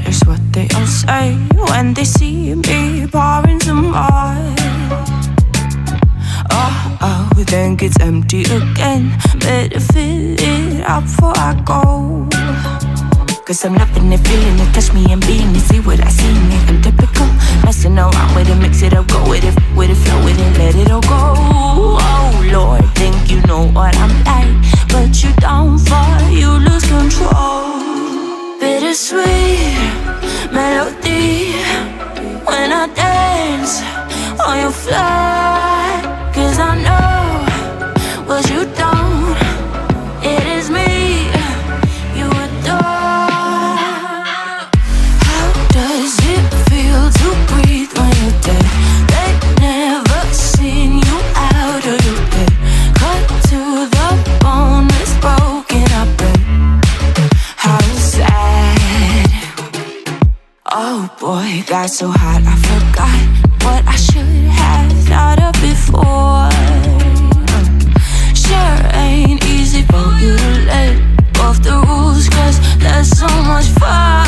It's what they all say when they see me pouring some more. Oh, oh, then gets empty again. Better fill it up before I go. Cause I'm loving it, feeling it, touch me and being it. See what I see in it, I'm typical. Messing around with it, mix it up, go with it, flow with it, let it all go. Oh Lord, think you know what I'm like, but you don't fall, you lose control. Bittersweet melody when I dance on your fly. Cause I know what you don't, it is me you adore. How does it feel to breathe when you're dead? They never seen you out of your bed. Cut to the bone, it's broken up and how sad. Oh boy, got so hot I forgot what I should have thought of before. Sure ain't easy for you to let go of the rules, cause there's so much fun.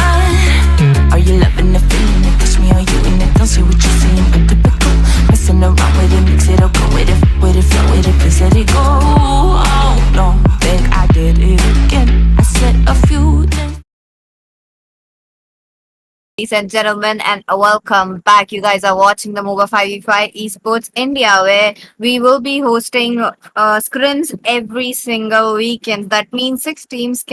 Are you loving the feeling it? Touch me, are you in it? Don't say what you're saying, but typical. Messing around with it, mix it up, go with it, flow with it, please let it go. Oh no, think I did it again. I said a few things. Ladies and gentlemen, and welcome back. You guys are watching the Moba 5v5 Esports India, where we will be hosting scrims every single weekend. That means six teams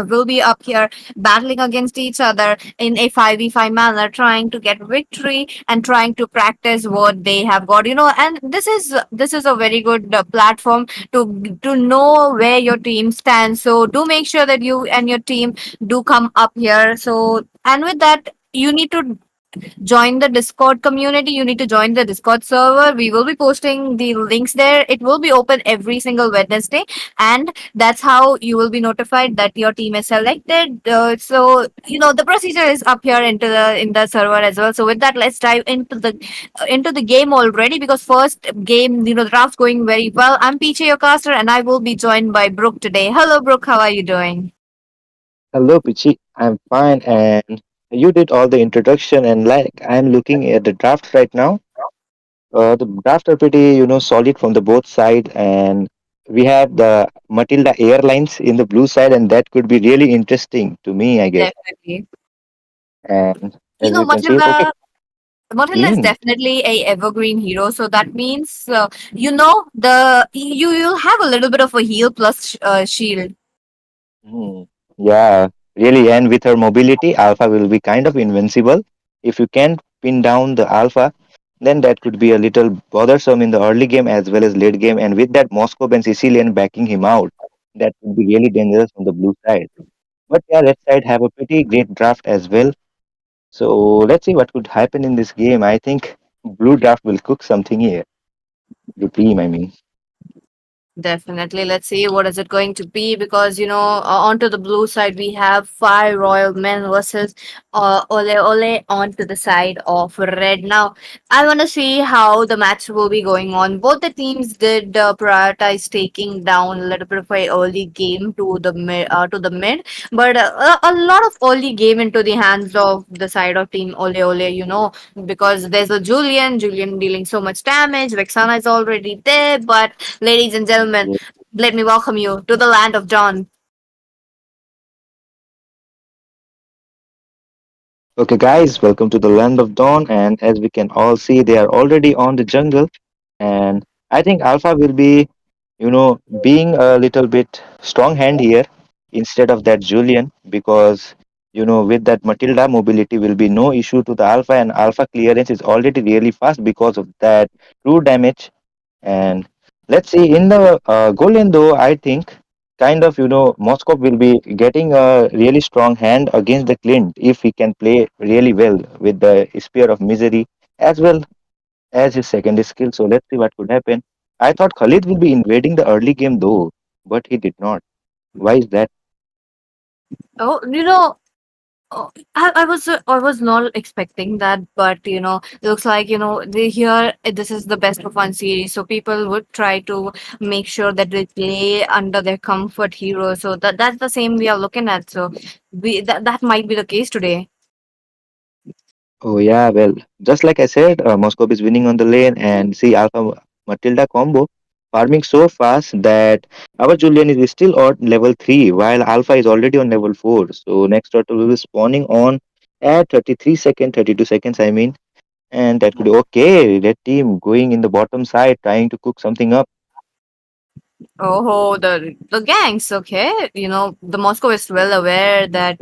will be up here battling against each other in a 5v5 manner, trying to get victory and trying to practice what they have got. And this is a very good platform to know where your team stands. So do make sure that you and your team do come up here. So and with that, you need to join the Discord community. You need to join the Discord server. We will be posting the links there. It will be open every single Wednesday, and that's how you will be notified that your team is selected. So the procedure is up here in the server as well. So with that, let's dive into the game already, because first game, the draft's going very well. I'm PJ, your caster, and I will be joined by Brooke today. Hello, Brooke. How are you doing? Hello, Pichi. I'm fine, and you did all the introduction, and like I'm looking at the drafts right now. The drafts are pretty, solid from the both side, and we have the Matilda Airlines in the blue side, and that could be really interesting to me, I guess. Definitely. And You as know, you can see, okay, Matilda is mm, definitely a evergreen hero, so that means you'll have a little bit of a heal plus shield. mm, yeah, really, and with her mobility, Alpha will be kind of invincible. If you can pin down the Alpha, then that could be a little bothersome in the early game as well as late game. And with that Moscow and Sicilian backing him out, that would be really dangerous on the blue side. But yeah, red side have a pretty great draft as well. So let's see what could happen in this game. I think blue draft will cook something here. The team, I mean. Definitely. Let's see what is it going to be, because onto the blue side we have five royal men versus Ole Ole onto the side of red. Now I want to see how the match will be going on. Both the teams did prioritize taking down a little bit of a early game to the mid, but a lot of early game into the hands of the side of team Ole Ole. Because there's a Julian dealing so much damage. Vexana is already there, but ladies and gentlemen, Yeah. let me welcome you to the land of Dawn. Okay, guys, welcome to the land of dawn. And as we can all see, they are already on the jungle. And I think Alpha will be, being a little bit strong hand here instead of that Julian, because with that Matilda, mobility will be no issue to the Alpha, and Alpha clearance is already really fast because of that true damage. And let's see in the goal lane, though, I think kind of Moscow will be getting a really strong hand against the Clint if he can play really well with the Spear of Misery as well as his second skill. So let's see what could happen. I thought Khalid will be invading the early game though, but he did not. Why is that? Oh, I was not expecting that, but looks like they here this is the best of one series, so people would try to make sure that they play under their comfort hero. So that's the same we are looking at. So that might be the case today. Oh yeah, well, just like I said, Moscow is winning on the lane, and see Alpha Matilda combo farming so fast that our Julian is still on level 3, while Alpha is already on level 4. So next turtle will be spawning on at 33 seconds, 32 seconds, I mean, and that could be okay. Red team going in the bottom side, trying to cook something up. Oh, the gangs, okay. You know, the Moscow is well aware that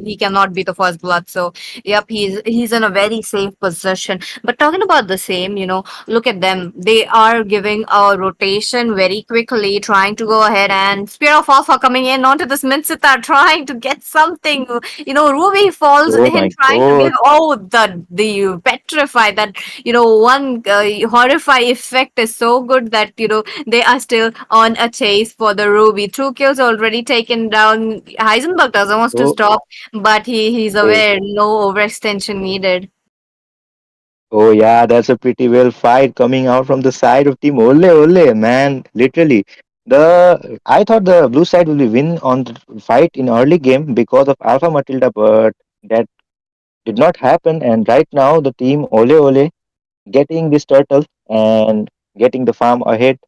he cannot be the first blood. So, yep, he's in a very safe position. But talking about the same, you know, look at them. They are giving a rotation very quickly, trying to go ahead and Spear of Alpha coming in onto this Minsita, trying to get something. You know, Ruby falls Oh in, my trying to give. god. Oh, the petrify that, you know, one horrify effect is so good that, you know, they are still on a chase for the ruby. Two kills already taken down. Heisenberg doesn't want to Oh, stop, but he's oh, aware no overextension needed. oh yeah, that's a pretty well fight coming out from the side of team. Ole, ole, man, literally. I thought the blue side will be win on the fight in early game because of Alpha Matilda, but that did not happen. And right now, the team Ole Ole getting this turtle and getting the farm ahead.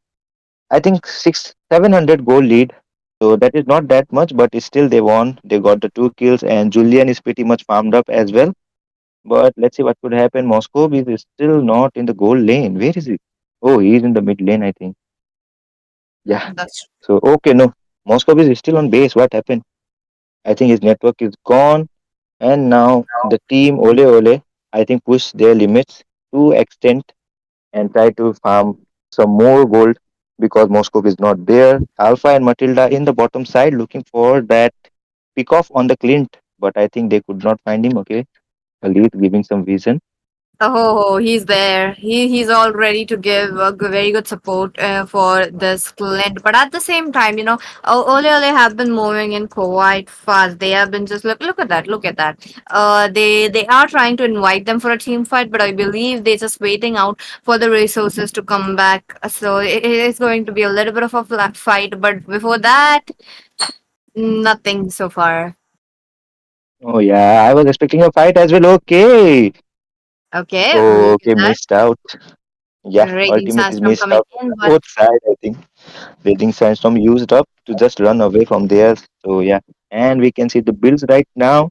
I think 700 goal lead. So that is not that much, but still they won. They got the 2 kills, and Julian is pretty much farmed up as well. But let's see what could happen. Moscow is still not in the goal lane. Where is he? Oh, he's in the mid lane, I think. Yeah. That's So okay, no. Moscow is still on base. What happened? I think his network is gone. And now the team Ole Ole, I think, push their limits to extent and try to farm some more gold because Moscow is not there. Alpha and Matilda in the bottom side looking for that pick off on the Clint, but I think they could not find him. Okay, Khalid giving some vision. Oh, he's there. He's all ready to give very good support for this Clint. But at the same time, you know, Ole Ole have been moving in quite fast. They have been just look at that, look at that. They are trying to invite them for a team fight, but I believe they're just waiting out for the resources to come back. So it is going to be a little bit of a flat fight. But before that, nothing so far. Oh yeah, I was expecting a fight as well. Okay, Okay, oh, look at okay, that. missed out. Yeah, Raging ultimate is Sandstorm missed coming out from in, the but both side. I think Raging Sandstorm used up to just run away from there. So yeah, and we can see the builds right now.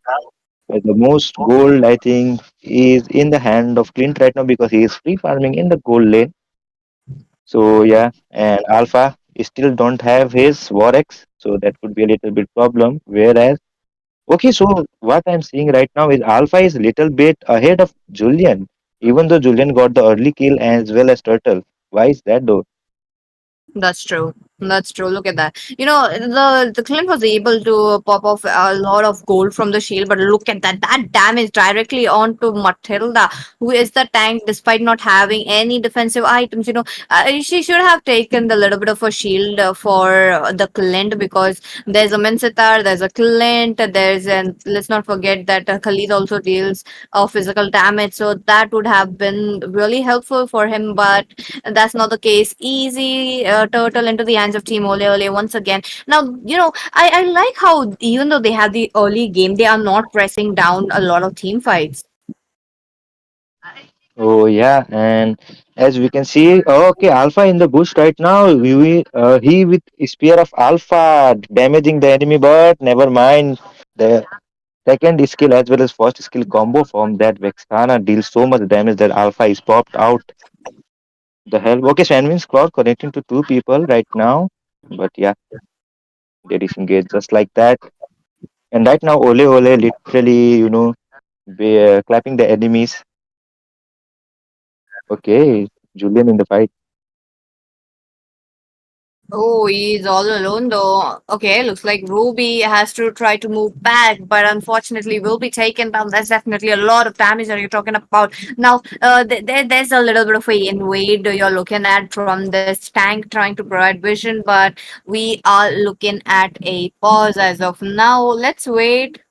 The most gold, I think, is in the hand of Clint right now because he is free farming in the gold lane. So yeah, and Alpha still don't have his Warex, so that could be a little bit problem. Whereas, okay, so what I'm seeing right now is Alpha is little bit ahead of Julian, even though Julian got the early kill as well as Turtle. Why is that though? that's true. That's true. Look at that. You know, the Clint was able to pop off a lot of gold from the shield, but look at that. That damage directly onto Matilda, who is the tank despite not having any defensive items. You know, she should have taken the little bit of a shield for the Clint because there's a Mincetar, there's a Clint, there's and let's not forget that Khalid also deals physical damage. So that would have been really helpful for him, but that's not the case. Easy turtle into the hands of Team Ole Ole once again. Now, you know, I like how even though they have the early game, they are not pressing down a lot of team fights. Oh yeah, and as we can see, okay, Alpha in the bush right now. He with Spear of Alpha damaging the enemy, but never mind. The second skill as well as first skill combo from that Vexana deals so much damage that Alpha is popped out. The hell? Okay, Sandwin's Cloud connecting to two people right now. But yeah, they disengage just like that. And right now, Ole Ole literally, clapping the enemies. Okay, Julian in the fight. Oh, he's all alone though. Okay, looks like Ruby has to try to move back, but unfortunately will be taken down. That's definitely a lot of damage that you're talking about. Now, there's a little bit of a invade you're looking at from this tank trying to provide vision, but we are looking at a pause as of now. Let's wait.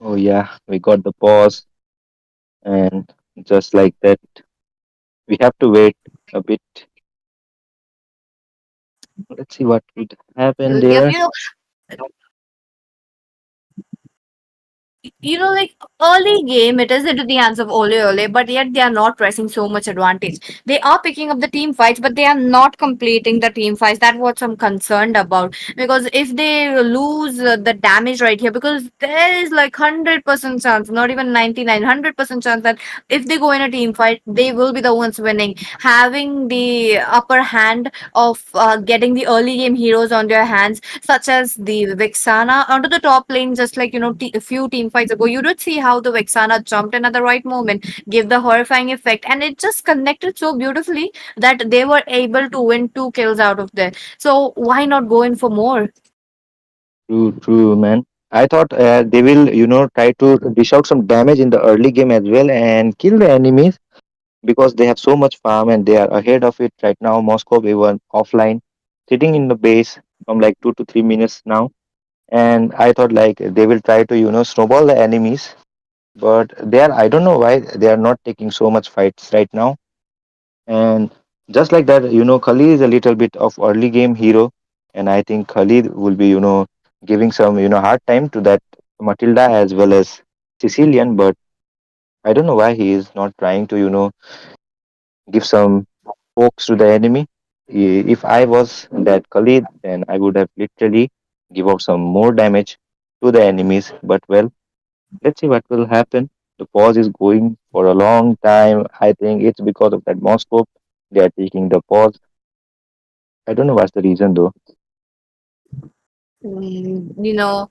Oh yeah, we got the pause, and just like that, we have to wait a bit. Let's see what would happen Yep, there. you know, like early game, it is into the hands of Ole Ole, but yet they are not pressing so much advantage. They are picking up the team fights, but they are not completing the team fights. That's what I'm concerned about. Because if they lose the damage right here, because there is like 100% chance, not even 99, 100% chance that if they go in a team fight, they will be the ones winning, having the upper hand of getting the early game heroes on their hands, such as the Vexana onto the top lane. Just like a few team fights ago, you did see how the Vexana jumped in at the right moment, gave the horrifying effect, and it just connected so beautifully that they were able to win 2 kills out of there. So why not go in for more? True, true, man. I thought they will, try to dish out some damage in the early game as well and kill the enemies because they have so much farm and they are ahead of it right now. Moscow even offline, sitting in the base from like 2 to 3 minutes now. And I thought like they will try to, snowball the enemies, but they are, I don't know why they are not taking so much fights right now. And just like that, Khalid is a little bit of early game hero, and I think Khalid will be, giving some, hard time to that Matilda as well as Sicilian, but I don't know why he is not trying to, give some pokes to the enemy. If I was that Khalid, then I would have literally give out some more damage to the enemies. But well, let's see what will happen. The pause is going for a long time. I think it's because of that Moscow. They are taking the pause. I don't know what's the reason though. Mm, you know,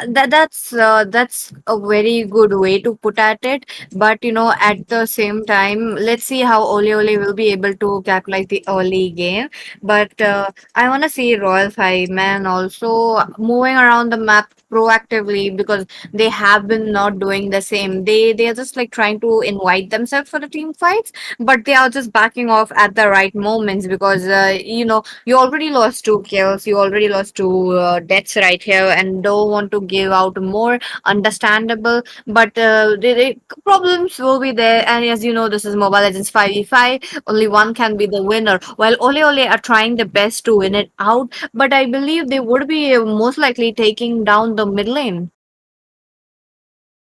that's a very good way to put at it, but at the same time, let's see how Ole Ole will be able to capitalize the early game. But I want to see Royal Fireman also moving around the map proactively, because they have been not doing the same. They are just like trying to invite themselves for the team fights, but they are just backing off at the right moments, because you already lost 2 kills, you already lost two deaths right here, and don't want to give out more. Understandable, but the problems will be there. And as you know, this is Mobile Legends 5v5. Only one can be the winner. While Ole Ole are trying their best to win it out, but I believe they would be most likely taking down the mid lane.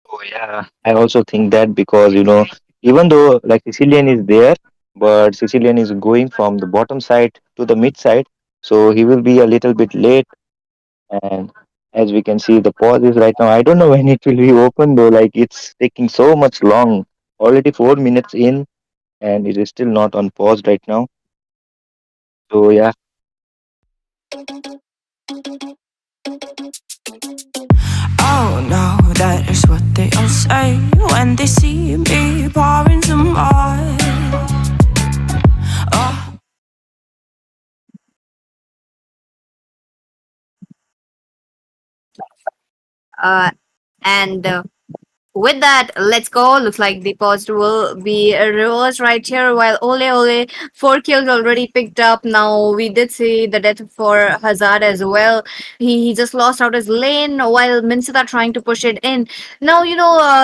Oh yeah, I also think that because even though like Sicilian is there, but Sicilian is going from the bottom side to the mid side, so he will be a little bit late. And as we can see, the pause is right now. I don't know when it will be open though. Like it's taking so much long. Already 4 minutes in, and it is still not on pause right now. So yeah, Oh no, that is what they all say when they see me pouring some oil. Oh, Uh, and With that, let's go. Looks like the post will be reversed right here. While Ole Ole, 4 kills already picked up. Now we did see the death for Hazard as well. He just lost out his lane while Minsit are trying to push it in. Now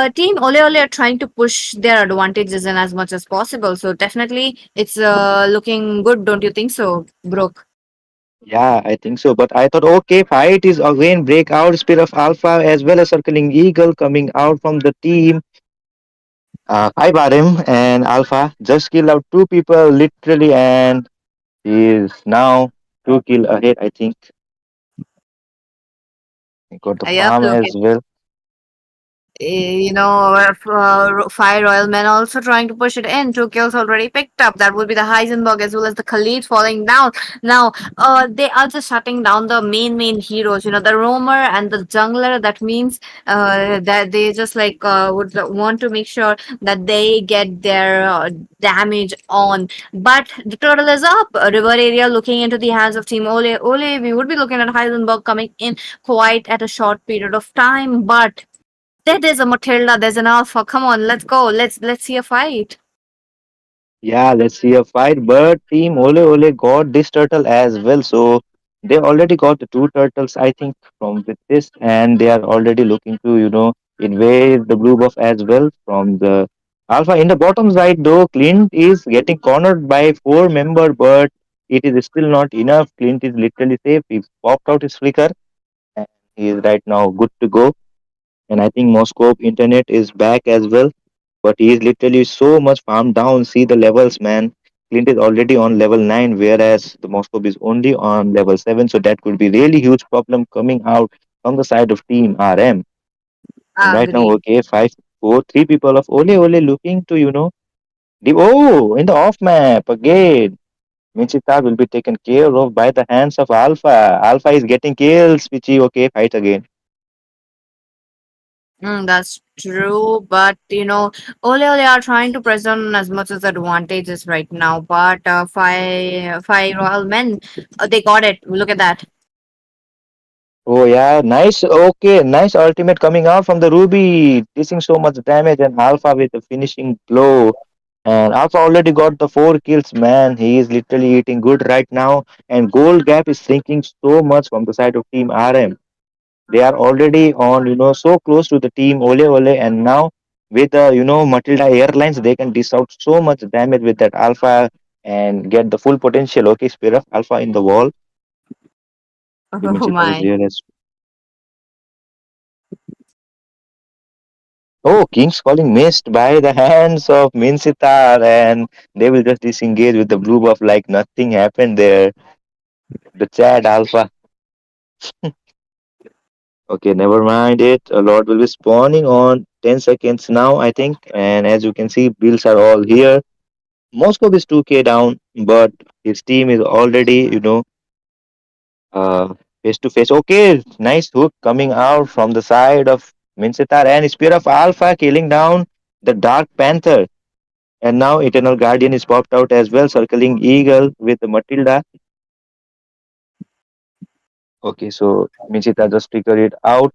Team Ole Ole are trying to push their advantages in as much as possible. So definitely, it's looking good. Don't you think so, Brooke? yeah, I think so. But I thought, okay, fight is again breakout. Spear of Alpha as well as Circling Eagle coming out from the team. Hi Barim and Alpha just killed out two people literally, and he is now 2 kill ahead. I think he got the Yep, farm look. as well. Fire Royal Men also trying to push it in. 2 kills already picked up. That would be the Heisenberg as well as the Khalid falling down. Now, they are just shutting down the main heroes. The roamer and the jungler. That means that they just like would want to make sure that they get their damage on. But the turtle is up. River area looking into the hands of Team Ole. Ole, we would be looking at Heisenberg coming in quite at a short period of time, but there's a Matilda, there's an Alpha. Come on, let's go. Let's see a fight. Yeah, let's see a fight. But Team Ole Ole got this turtle as well. So they already got the two turtles, I think, from with this, and they are already looking to, invade the blue buff as well from the Alpha. In the bottom side, though, Clint is getting cornered by four member, but it is still not enough. Clint is literally safe. He popped out his flicker and he is right now good to go. And I think Moscow internet is back as well, but he is literally so much farmed down. See the levels, man. Clint is already on level 9, whereas the Moscow is only on level 7. So that could be really huge problem coming out from the side of Team RM. And I right now, agree. okay, 3 people of Ole Ole looking to, oh, in the off map again. Michita will be taken care of by the hands of Alpha. Alpha is getting kills, Michi. Okay, fight again. That's true, but Ole Ole are trying to present as much as advantages right now. But five royal men, they got it. Look at that. Oh yeah, nice. Okay, nice ultimate coming out from the Ruby, dishing so much damage, and Alpha with the finishing blow. And Alpha already got the 4 kills, man. He is literally eating good right now. And gold gap is shrinking so much from the side of Team RM. They are already on, so close to the team Ole Ole, and now with the, Matilda Airlines, they can dish out so much damage with that Alpha and get the full potential. Okay, Spirit of Alpha in the wall. Oh Michita is my. here as Oh, King's Calling missed by the hands of Minsitar, and they will just disengage with the blue buff like nothing happened there. The Chad Alpha. Okay, never mind it. A lot will be spawning on 10 seconds now, I think. And as you can see, builds are all here. Moscow is 2k down, but his team is already, uh, face to face. Okay, nice hook coming out from the side of Minsitar and Spear of Alpha killing down the Dark Panther. And now Eternal Guardian is popped out as well, circling Eagle with Matilda. Okay, so Minchita just figured it out.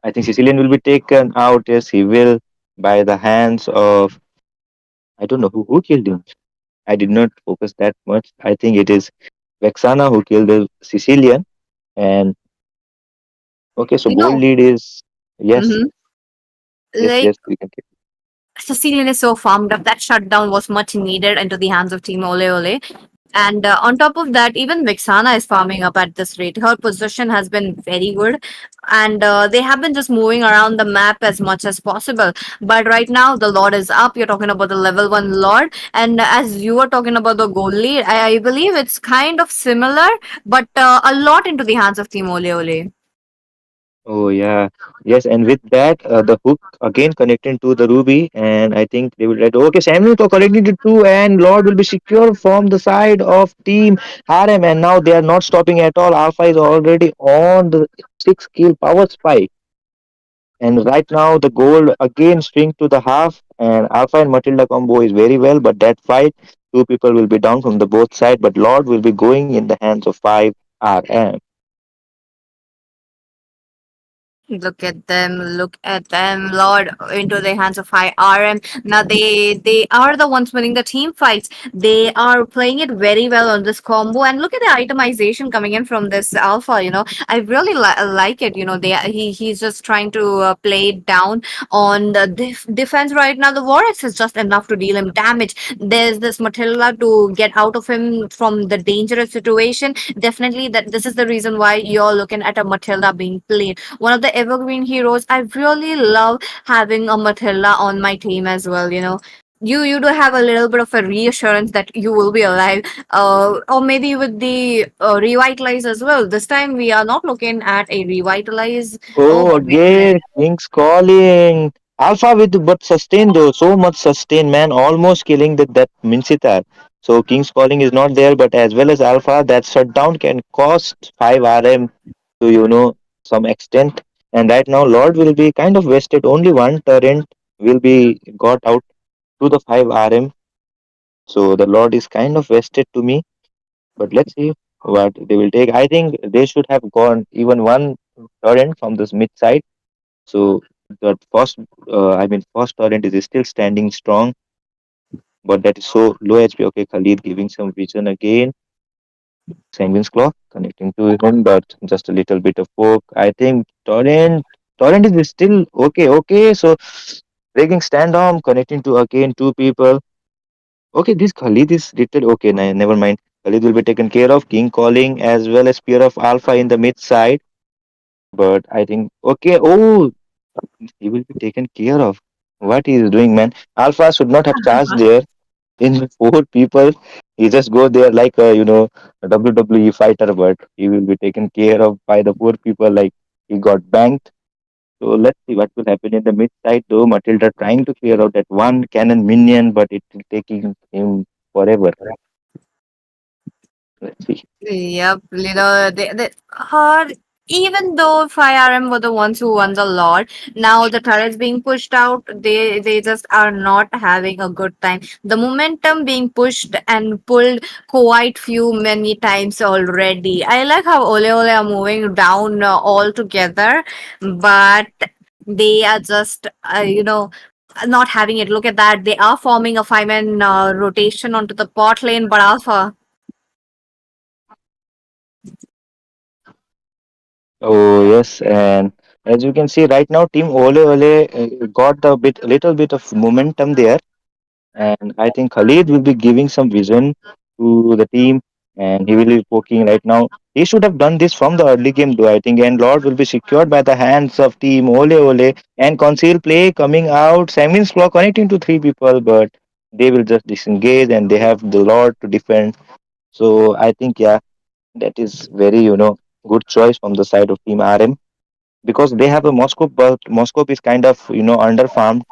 I think Sicilian will be taken out. Yes, he will by the hands of I don't know who killed him. I did not focus that much. I think it is Vexana who killed the Sicilian. And okay, so You gold know, lead is yes, hmm yes, like yes. We can keep. Sicilian is so farmed up. That shutdown was much needed into the hands of Team Ole Ole. And on top of that, even Vixana is farming up at this rate. Her position has been very good, and they have been just moving around the map as much as possible. But right now, the Lord is up. You're talking about the level 1 Lord, and as you were talking about the goal lead, I believe it's kind of similar, but a lot into the hands of Team Ole Ole. Oh yeah, yes, and with that, the hook again connecting to the ruby, and I think they will write, okay, Samuel to connecting it to, and Lord will be secure from the side of Team RM, and now they are not stopping at all. Alpha is already on the 6 kill power spike, and right now the gold again shrink to the half, and Alpha and Matilda combo is very well, but that fight, 2 people will be down from the both side, but Lord will be going in the hands of 5 RM. Look at them, Lord, into the hands of high RM. Now they are the ones winning the team fights. They are playing it very well on this combo, and look at the itemization coming in from this alpha. I really like it. He's just trying to play it down on the defense right now. The Warx is just enough to deal him damage. There's this Matilda to get out of him from the dangerous situation. Definitely, that this is the reason why you're looking at a Matilda being played, one of the evergreen heroes. I really love having a Matilda on my team as well. You do have a little bit of a reassurance that you will be alive, or maybe with the revitalize as well. This time we are not looking at a revitalize. Oh, Oh, but wait a minute. again, King's calling. Alpha with but sustain though, so much sustain, man, almost killing that Minsitar. So King's calling is not there, but as well as Alpha, that shutdown can cost 5 RM to some extent. And right now, Lord will be kind of wasted. Only one turret will be got out to the 5 RM. So the Lord is kind of wasted to me. But let's see what they will take. I think they should have gone even one turret from this mid side, so that first torrent is still standing strong, but that is so low HP. Okay, Khalid giving some vision again. Sanguine's Claw connecting to him, but just a little bit of poke. I think torrent is still okay. Okay, so breaking stand arm connecting to again 2 people. Okay, this Khalid is little okay. Never mind. Khalid will be taken care of. King calling as well as Spear of Alpha in the mid side. But I think okay. Oh, He will be taken care of. What he is doing, man? Alpha should not have charged there in four people. He just go there like a WWE fighter, but he will be taken care of by the four people. Like he got banked. So let's see what will happen in the mid side. Though Matilda trying to clear out that one cannon minion, but it will taking him forever. Let's see. Yep, even though 5RM were the ones who won the lot, now the turrets being pushed out, they just are not having a good time. The momentum being pushed and pulled quite few many times already. I like how Ole Ole are moving down all together, but they are just not having it. Look at that. They are forming a five-man rotation onto the bot lane, but Alpha. Oh yes, and as you can see right now, Team Ole Ole got the little bit of momentum there, and I think Khalid will be giving some vision to the team, and he will be poking right now. He should have done this from the early game, though I think, and Lord will be secured by the hands of Team Ole Ole and conceal play coming out. Samin's block connecting to three people, but they will just disengage, and they have the Lord to defend. So I think yeah, that is very good choice from the side of Team RM because they have a Moscow, but Moscow is kind of under farmed.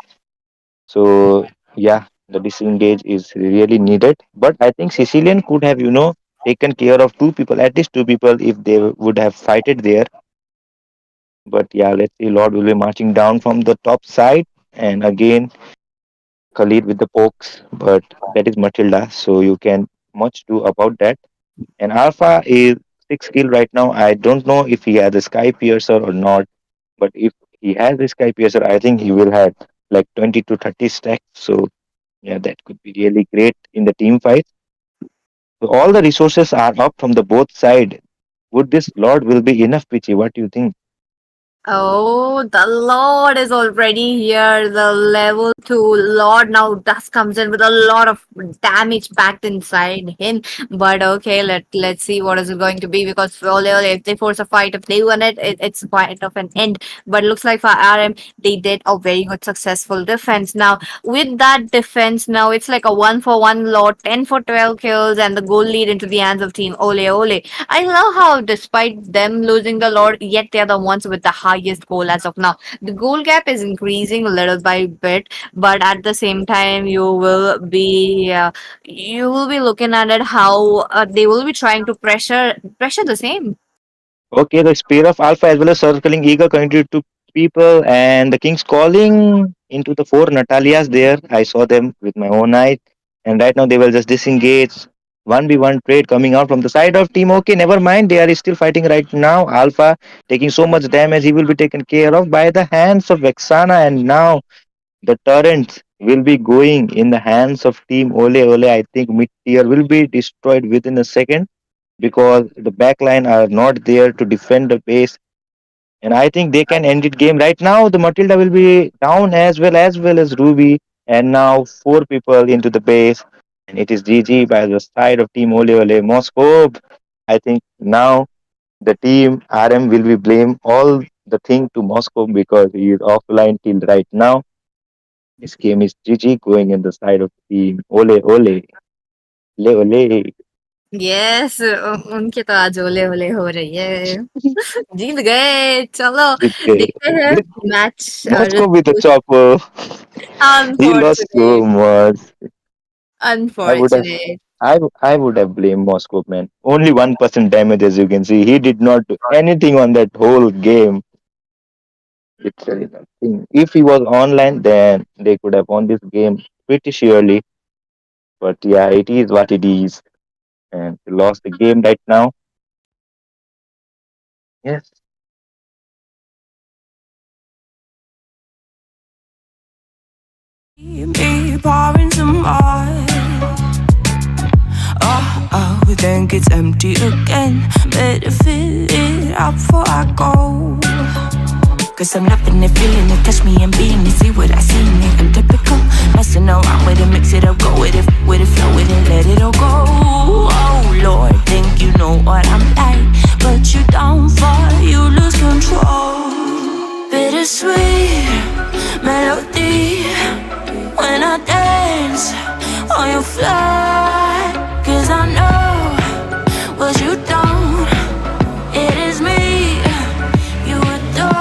So yeah, the disengage is really needed. But I think Sicilian could have taken care of two people, at least two people, if they would have fighted there. But yeah, let's see. Lord will be marching down from the top side, and again Khalid with the pokes, but that is Matilda, so you can much do about that. And Alpha is 6 kill right now. I don't know if he has a Sky Piercer or not. But if he has this Sky Piercer, I think he will have like 20 to 30 stacks. So yeah, that could be really great in the team fight. So all the resources are up from the both side. Would this Lord will be enough, Pichi? What do you think? Oh, the Lord is already here. The level 2 Lord now does comes in with a lot of damage packed inside him. But okay, let's see what is it going to be because if they force a fight, if they win it's quite of an end. But looks like for RM, they did a very good successful defense. Now with that defense, now it's like a 1 for 1 Lord, 10 for 12 kills, and the goal lead into the hands of Team Ole Ole. I love how, despite them losing the Lord, yet they're the ones with the highest goal as of now. The goal gap is increasing little by bit, but at the same time, you will be looking at it how they will be trying to pressure the same. Okay, the spear of Alpha as well as circling eager connected to people and the King's calling into the four Natalias there. I saw them with my own eyes. And right now they will just disengage. 1v1 trade coming out from the side of team. Okay, never mind. They are still fighting right now. Alpha taking so much damage. He will be taken care of by the hands of Vexana. And now the turrets will be going in the hands of team Ole Ole. I think mid tier will be destroyed within a second because the backline are not there to defend the base. And I think they can end it game right now. The Matilda will be down as well as Ruby. And now four people into the base. And it is GG by the side of Team Ole Ole Moscow. I think now the team RM will be blame all the thing to Moscow because he is offline till right now. This game is GG going in the side of Team Ole Ole. Ole Ole. Yes उनके तो आज ओले ओले हो रही है जीत गए चलो देखते हैं match Moscow with the chopper. He lost so unfortunate much. I would have unfortunate I would have blamed Moscow man. Only 1% damage as you can see. He did not do anything on that whole game. Literally nothing. If he was online then they could have won this game pretty surely. But yeah, it is what it is. And they lost the game right now. Yes. Me pouring some more. Oh, oh, then gets empty again. Better fill it up before I go. Cause I'm loving it, feeling it, touch me and being it, see what I seen it. I'm typical, messing around with it, mix it up, go with it, flow with it, let it all go. Oh Lord, think you know what I'm like, but you don't fall, you lose control. Bittersweet. fly. 'Cause I know what you don't. It is me you adore.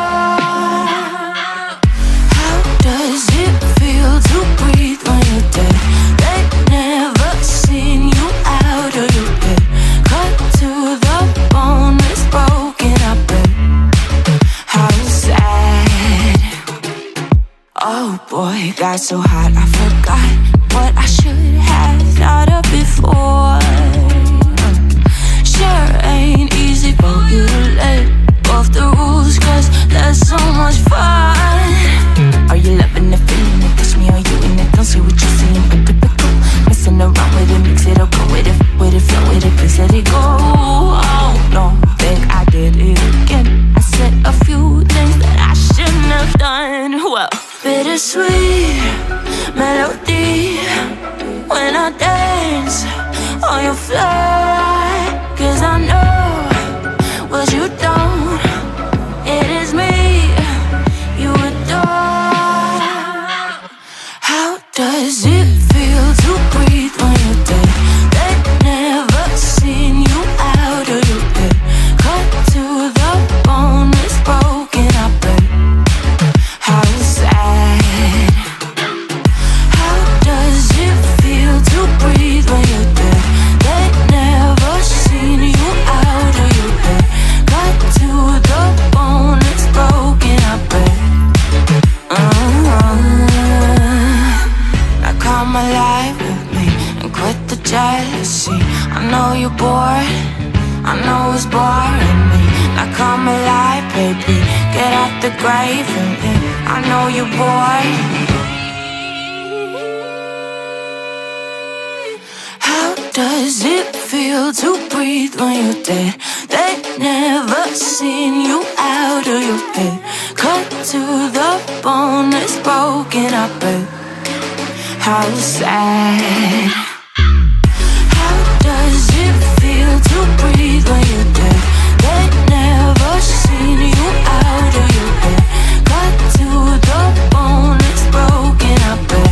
How does it feel to breathe when you're dead? They never seen you out of your head. Cut to the bone, it's broken up, but how sad. Oh boy, it got so hot I forgot what I should have thought of before. Sure ain't easy for you to let go of the rules, 'cause there's so much fun. Are you loving the feeling? It touch me, are you in it? Don't see what you're seeing, but typical. Messing around with it, mix it up, go with it, flow with it, please let it go. Oh no, think I did it again. I said a few things that I shouldn't have done. Well, bittersweet melody when I dance on your fly. 'Cause I know what you don't. It is me you adore. How does it feel to breathe when you're dead? They never seen you out of your head. Cut to the bone, it's broken up, but how sad. How does it feel to breathe when you're dead? They never seen you out of your head. Cut to the bone, it's broken up, but now come alive with me and quit the jealousy. I know you're bored, I know it's boring me. Now come alive, baby, get out the grave and I know you're bored. How does it feel to breathe when you're dead? They never seen you out of your head. Cut to the bone, it's broken up, but how sad. How does it feel to breathe when you're dead? They never seen you out of your head. Cut to the bone, it's broken up, but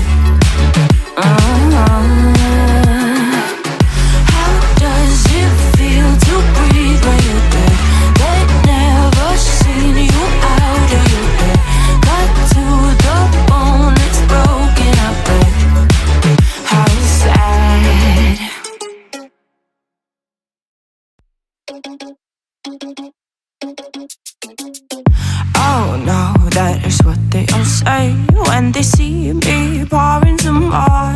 how does it feel to breathe when you're dead? They never seen you out of your head. Cut to the bone, it's broken up, but how sad. Oh no, that is what they all say when they see me pouring some more.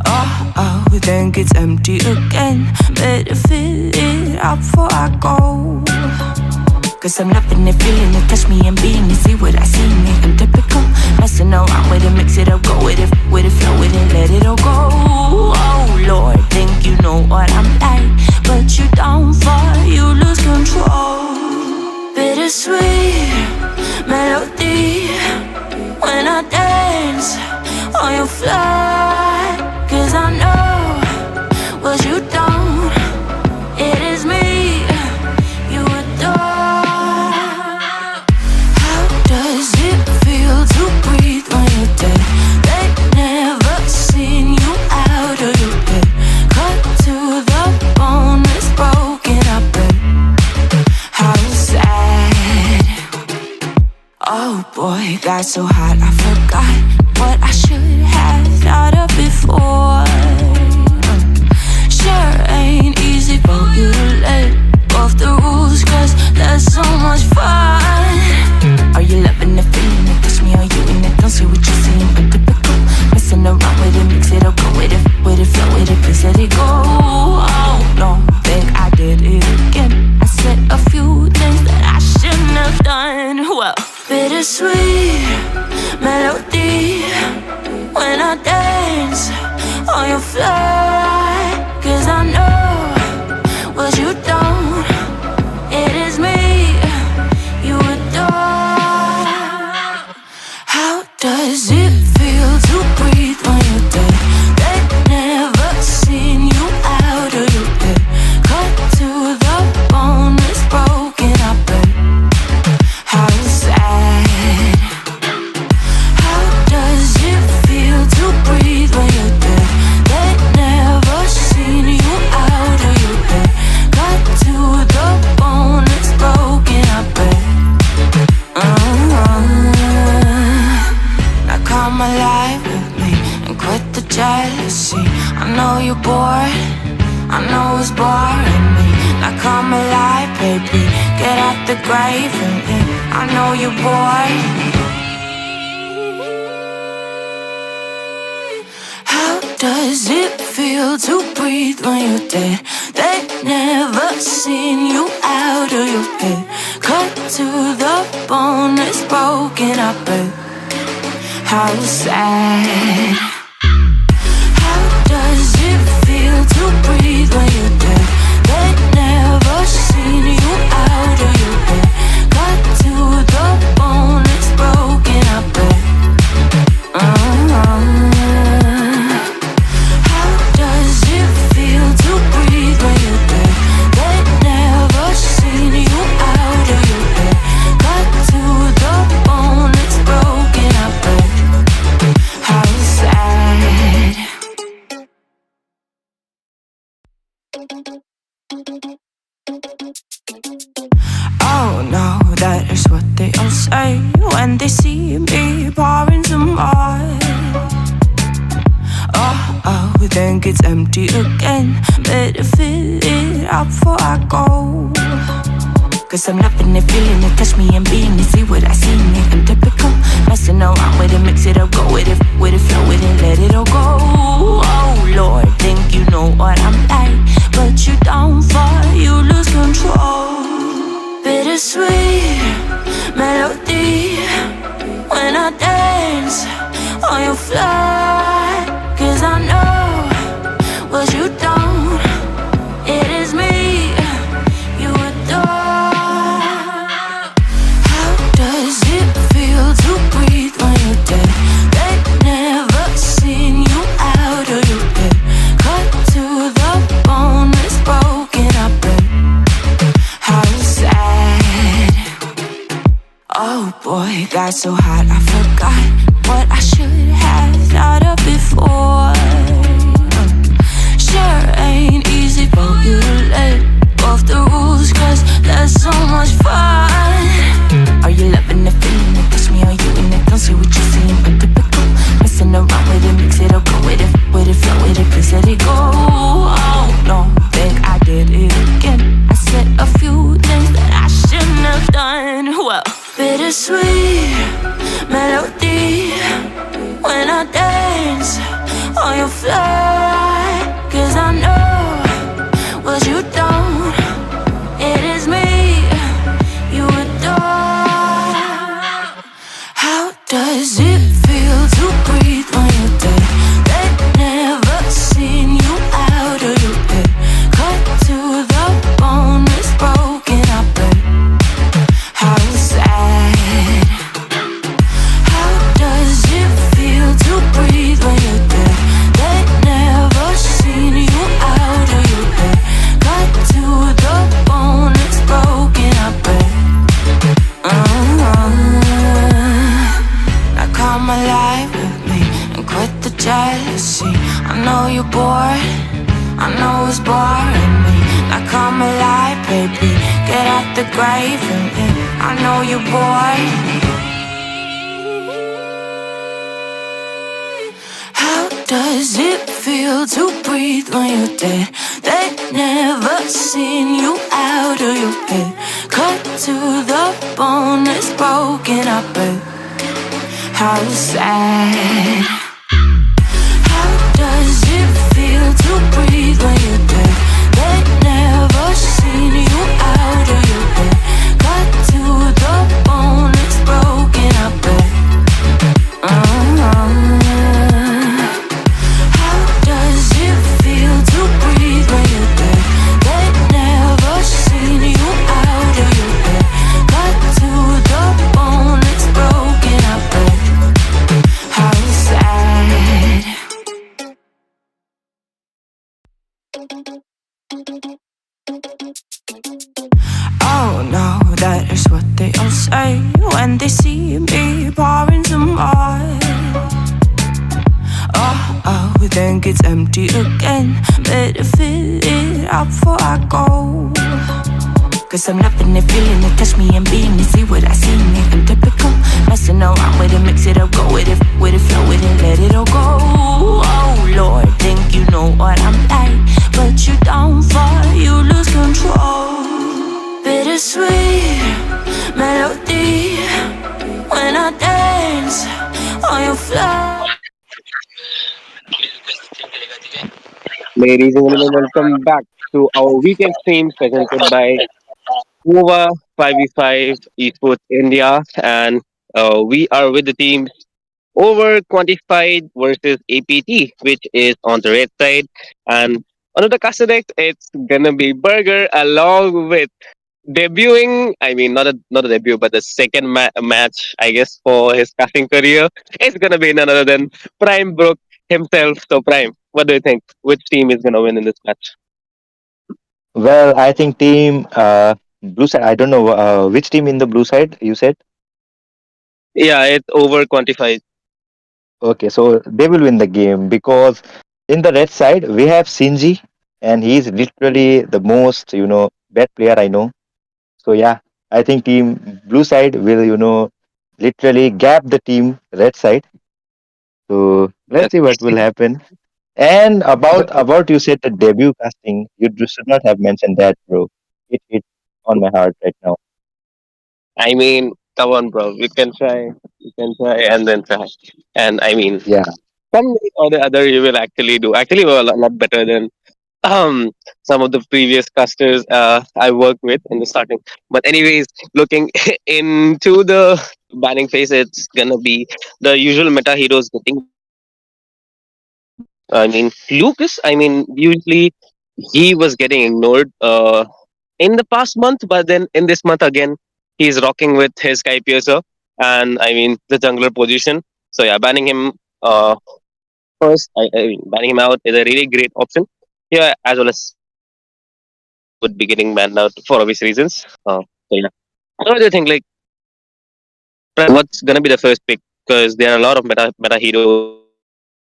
Oh, think it's empty again. Better fill it up before I go. 'Cause I'm loving it, feeling it, touch me and being it. See what I see in it, I'm typical. Messing around with it, mix it up, go with it, flow with it, let it all go. Oh Lord, think you know what I'm like, but you don't fall, you lose control. Bittersweet melody when I dance on your fly. 'Cause I know what you don't. It is me you adore. How does it feel to breathe when you're dead? They never seen you out of your head. Cut to the bone, it's broken up, but how sad. Oh boy, it got so hot I forgot what I should have thought of before. Sure ain't easy for you to let go of the rules, 'cause there's so much fun. Are you loving the feeling? It touch me, are you in it? Don't see what you're seeing, but typical. Messing around with it, mix it up, go with it, flow with it, please let it go. Oh no, think I did it again. I said a few things that I shouldn't have done. Well, bittersweet melody when I dance on your fly. 'Cause I know what you don't. It is me you adore. How does it feel to breathe when you're dead? They never seen you out of your head. Cut to the bone, it's broken up, but how sad. How does it feel to breathe when you're I know it's boring me, like I'm alive, baby. Get out the grave and I know you're bored. How does it feel to breathe when you're dead? They never seen you out of your head. Cut to the bone, it's broken up, but how sad. How does it feel to breathe when you're dead? They never seen you out of your head. Cut to the bone, it's broken up, but that is what they all say when they see me pouring some more. Oh, then gets empty again. Better fill it up before I go. Cause I'm loving it, feeling it, touch me and being it. See what I see in it, I'm typical. Messing around with it, mix it up, go with it, flow with it, let it all go. Oh Lord, think you know what I'm like, but you don't fall, you lose control. Bittersweet melody when I dance on your fly. Cause I know what you don't, it is me you adore. How does it feel to breathe when you're dead? They never seen you out of your head. Cut to the bone, it's broken up, and how sad. Oh boy, got so hot I forgot what I should have thought of before. Sure ain't easy for you to let go of the rules, cause there's so much fun. Are you loving the feeling it? Touch me, are you in it? Don't say what you're saying, but typical. Messing around with it, mix it up, go with it, flow with it, please let it go. Oh no, think I did it again. I said a few things that I shouldn't have done. Well, bittersweet melody when I dance on your fly. Cause I know what you don't, it is me you adore. How does it feel to breathe when you're dead? They never seen you out of your head. Cut to the bone, it's broken up, but how sad. How does it feel to breathe when you're dead? They never seen you out of your head. Cut to the bone, it's broken up, but now come alive with me and quit the jealousy. I know you're bored, I know it's boring me. Now come alive, baby, get out the grave and I know you're bored. How does it feel to breathe when you're dead? They never seen you out of your head. Cut to the bone, it's broken up, but how sad. How does it feel to breathe when you're dead? They never seen you out of your head. Cut to the bone, it's broken up, but how does it feel to breathe when you're dead? They never seen you out of your head. Cut to the bone, it's broken up, but how sad. Oh no, that is what they all say when they see me pouring some more. Oh, then gets empty again. Better fill it up before I go. Cause I'm loving it, feeling it, touch me and being it. See what I see in it, I'm typical. Messing around with it, mix it up, go with it, flow with it, let it all go. Oh Lord, think you know what I'm like, but you don't a sweet melody when I dance on your floor. Ladies and gentlemen, welcome back to our weekend stream presented by Moba 5v5 Esports India. And we are with the team over quantified versus APT, which is on the red side. And on the caster deck, it's gonna be Burger along with debuting. I mean, not a debut, but the second match, I guess, for his casting career. It's gonna be none other than Prime Brook himself. So, Prime, what do you think? Which team is gonna win in this match? Well, I think team blue side. I don't know which team in the blue side you said. Yeah, it's over quantified. Okay, so they will win the game because in the red side we have Shinji, and he's literally the most best player I know. So yeah, I think team blue side will literally gap the team red side. So let's see what will happen. And about you said the debut casting, you should not have mentioned that, bro. It hit on my heart right now. I mean, come on, bro. We can try, and then try. And I mean, Yeah. some way or the other, you will actually do. Actually, we're a lot better than um some of the previous casters I worked with in the starting. But anyways, looking into the banning phase, it's gonna be the usual meta heroes getting banned. I mean, Lucas. I mean, usually he was getting ignored in the past month, but then in this month again, he's rocking with his Sky Piercer and I mean the jungler position. So yeah, banning him first, I mean, banning him out is a really great option. Yeah, as well as Lucas would be getting banned out for obvious reasons. So yeah, what do you think? Like, what's gonna be the first pick? Because there are a lot of meta heroes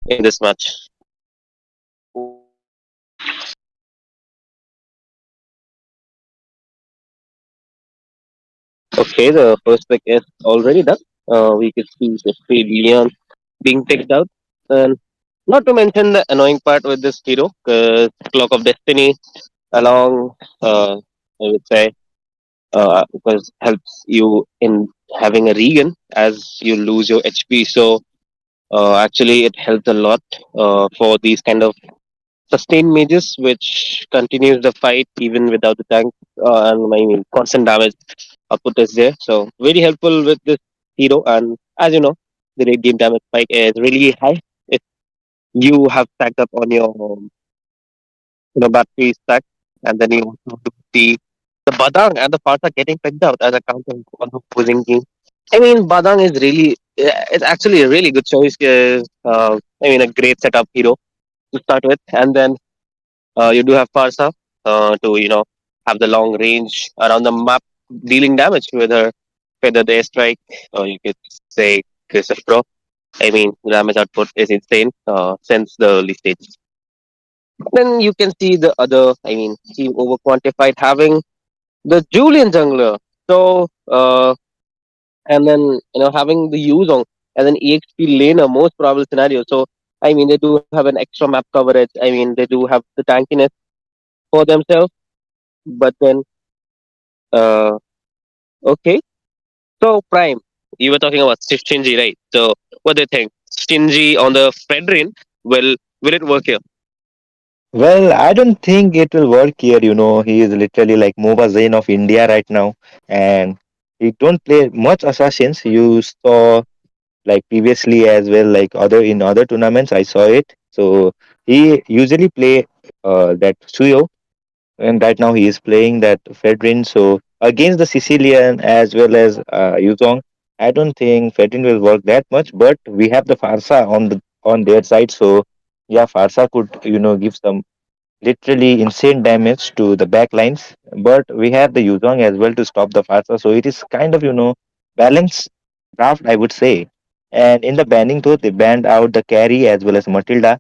in this match. Okay, the first pick is already done. We could see Jeffrey Leon being picked out. And not to mention the annoying part with this hero, because Clock of Destiny along, I would say, because helps you in having a regen as you lose your HP. So actually, it helps a lot for these kind of sustained mages, which continues the fight even without the tank. And I mean, constant damage output is there. So very helpful with this hero. And as you know, the rate game damage spike is really high. If you have stacked up on your battery stack, and then you also do the Badang and the Farsa getting picked out as a counter on the opposing team. I mean, Badang is really it's actually a really good choice. I mean, a great setup hero to start with, and then you do have Farsa to have the long range around the map, dealing damage with her feather airstrike, or you could say Christoph Pro. I mean, the damage output is insane since the early stages. Then you can see the other, I mean, team over quantified having the Julian jungler. So, and then having the Yuzong and then EXP laner, most probable scenario. So, I mean, they do have an extra map coverage. I mean, they do have the tankiness for themselves. But then, uh, okay. So, Prime, you were talking about Stingy, right? So, what do you think? Stingy on the Fredrin, will it work here? Well, I don't think it will work here. He is literally like Moba Zain of India right now, and he don't play much assassins. You saw like previously as well, like other tournaments. I saw it. So he usually play that Suyo, and right now he is playing that Fedrin. So against the Sicilian as well as Yuzong, I don't think Fedrin will work that much. But we have the Farsa on their side, so yeah, Farsa could give some literally insane damage to the back lines. But we have the Yuzong as well to stop the Farsa, so it is kind of balanced draft, I would say. And in the banning though, they banned out the carry as well as Matilda.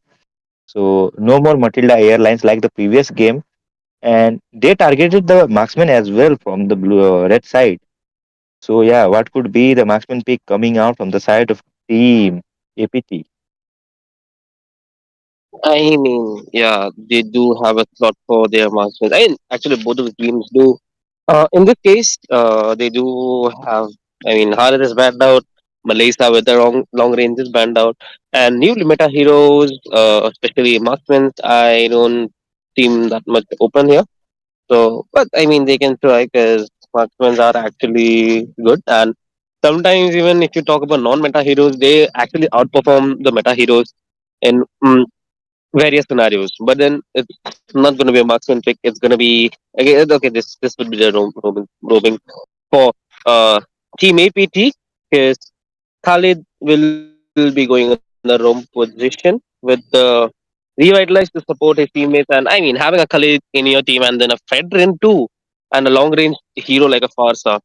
So no more Matilda airlines like the previous game, and they targeted the marksman as well from the red side. So yeah, what could be the marksman pick coming out from the side of team APT? I mean, yeah, they do have a slot for their marksmen. I mean, actually, both of the teams do. In this case, they do have. I mean, Harder is banned out. Malaysia with the long range is banned out, and new meta heroes, especially marksmen, I don't seem that much open here. So, but I mean, they can try because marksmen are actually good, and sometimes even if you talk about non-meta heroes, they actually outperform the meta heroes in various scenarios. But then it's not going to be a marksman pick. It's going to be okay. This would be the roaming for uh, Team APT because Khalid will be going on the roam position with the revitalize to support his teammates. And I mean, having a Khalid in your team and then a Fedrin too, and a long range hero like a Farsa,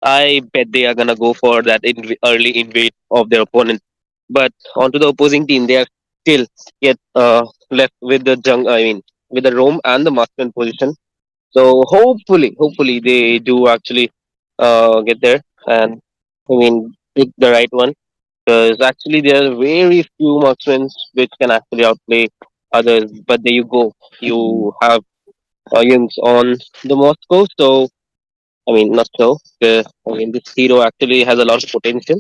I bet they are gonna go for that early invade of their opponent. But onto the opposing team, they are still yet left with the I mean, with the roam and the marksman position. So hopefully they do actually get there and I mean pick the right one because actually there are very few marksmen which can actually outplay others. But there you go, you have audience on the Moscow. So I mean not so. I mean this hero actually has a lot of potential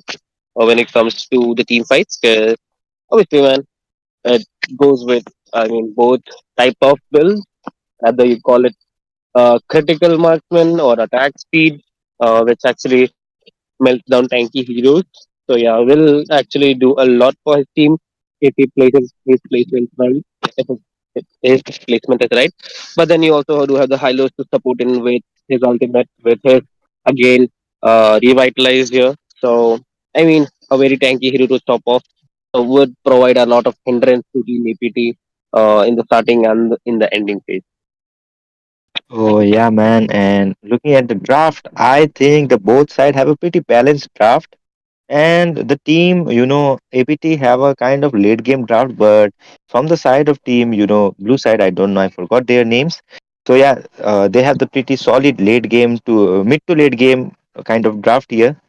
when it comes to the team fights. Because obviously, man, it goes with I mean both type of builds, whether you call it critical marksman or attack speed, which actually melts down tanky heroes. So yeah, will actually do a lot for his team if he places his placement right. If his placement is right. But then you also do have the Hylos to support in with his ultimate, with his again revitalized here. So I mean, a very tanky hero to stop off would provide a lot of hindrance to Team APT in the starting and in the ending phase. Oh yeah, man. And looking at the draft, I think the both side have a pretty balanced draft. And the team, APT have a kind of late game draft, but from the side of team, blue side, I don't know, I forgot their names. So yeah, they have the pretty solid late game to mid to late game kind of draft here.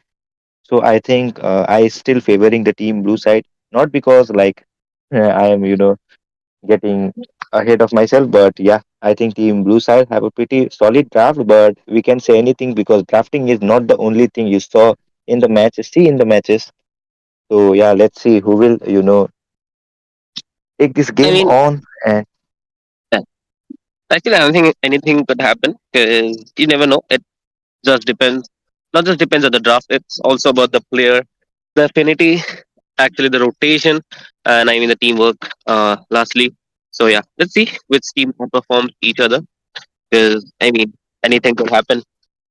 So I think I still favoring the team blue side, not because like I am, getting ahead of myself. But yeah, I think Team Blue Side have a pretty solid draft. But we can say anything because drafting is not the only thing you saw in the matches. See in the matches. So yeah, let's see who will take this I game mean, on. And yeah, actually, I don't think anything could happen because you never know. It just depends. Not just depends on the draft. It's also about the player, the affinity, actually the rotation, and I mean the teamwork. Lastly, so yeah, let's see which team outperforms each other. Because I mean anything could happen.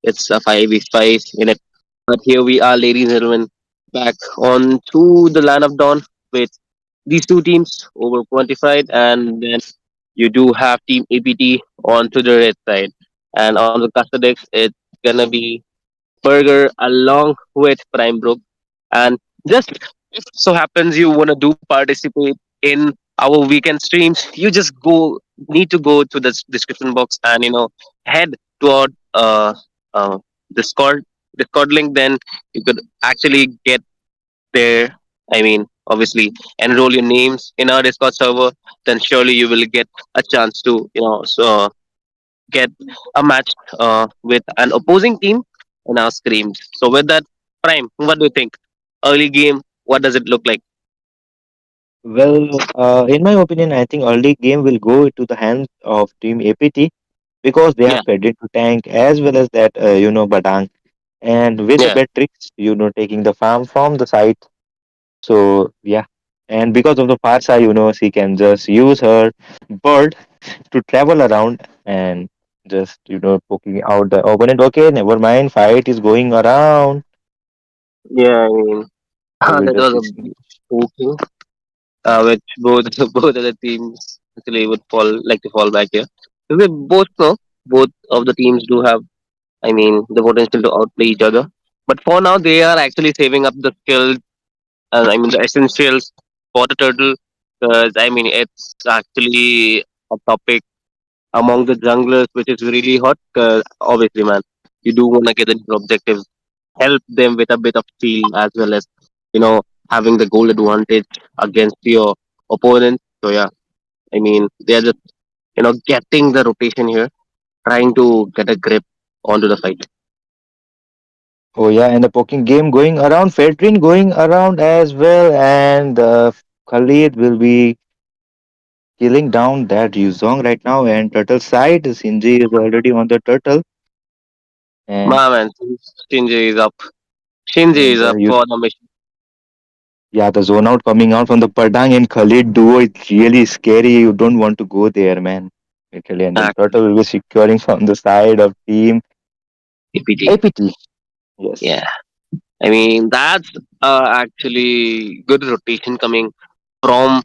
It's a 5v5 in it. But here we are, ladies and gentlemen, back on to the land of dawn with these two teams over quantified, and then you do have Team APT onto the red side, and on the Castadex it's gonna be Burger along with Prime Brook. And just if so happens you want to do participate in our weekend streams, you just need to go to the description box and head toward Discord Discord link. Then you could actually get there. I mean, obviously, enroll your names in our Discord server. Then surely you will get a chance to get a match with an opposing team in our Scrims. So with that, Prime, what do you think? Early game, what does it look like? well, in my opinion, I think early game will go into the hands of Team APT because they Yeah, have fed into tank as well as that Badang, and with the yeah, Beatrix, taking the farm from the side. So yeah, and because of the Farsa, she can just use her bird to travel around and just poking out the opponent. Okay, never mind. Fight is going around. yeah. I mean, So we'll that just was be a seeing. joking, which both both of the teams actually would fall back here. We both know both of the teams do have, I mean, the potential to outplay each other. But for now, they are actually saving up the skills, I mean, the essentials for the turtle. Because I mean, it's actually a topic among the junglers, which is really hot. Because obviously, man, you do want to get into objectives, help them with a bit of steal as well as having the goal advantage against your opponent. So yeah, I mean, they're just getting the rotation here, trying to get a grip onto the fight. Oh yeah, and the poking game going around, Fedrin going around as well, and Khalid will be killing down that Yuzong right now. And turtle side, Sinji is already on the turtle, and My man, Shinji is up. Shinji and is up you for the mission. yeah, the zone out coming out from the Padang and Khalid duo is really scary. You don't want to go there, man. Literally, and then Actually, turtle will be securing from the side of team APT. APT. Yes. Yeah. I mean, that's actually good rotation coming from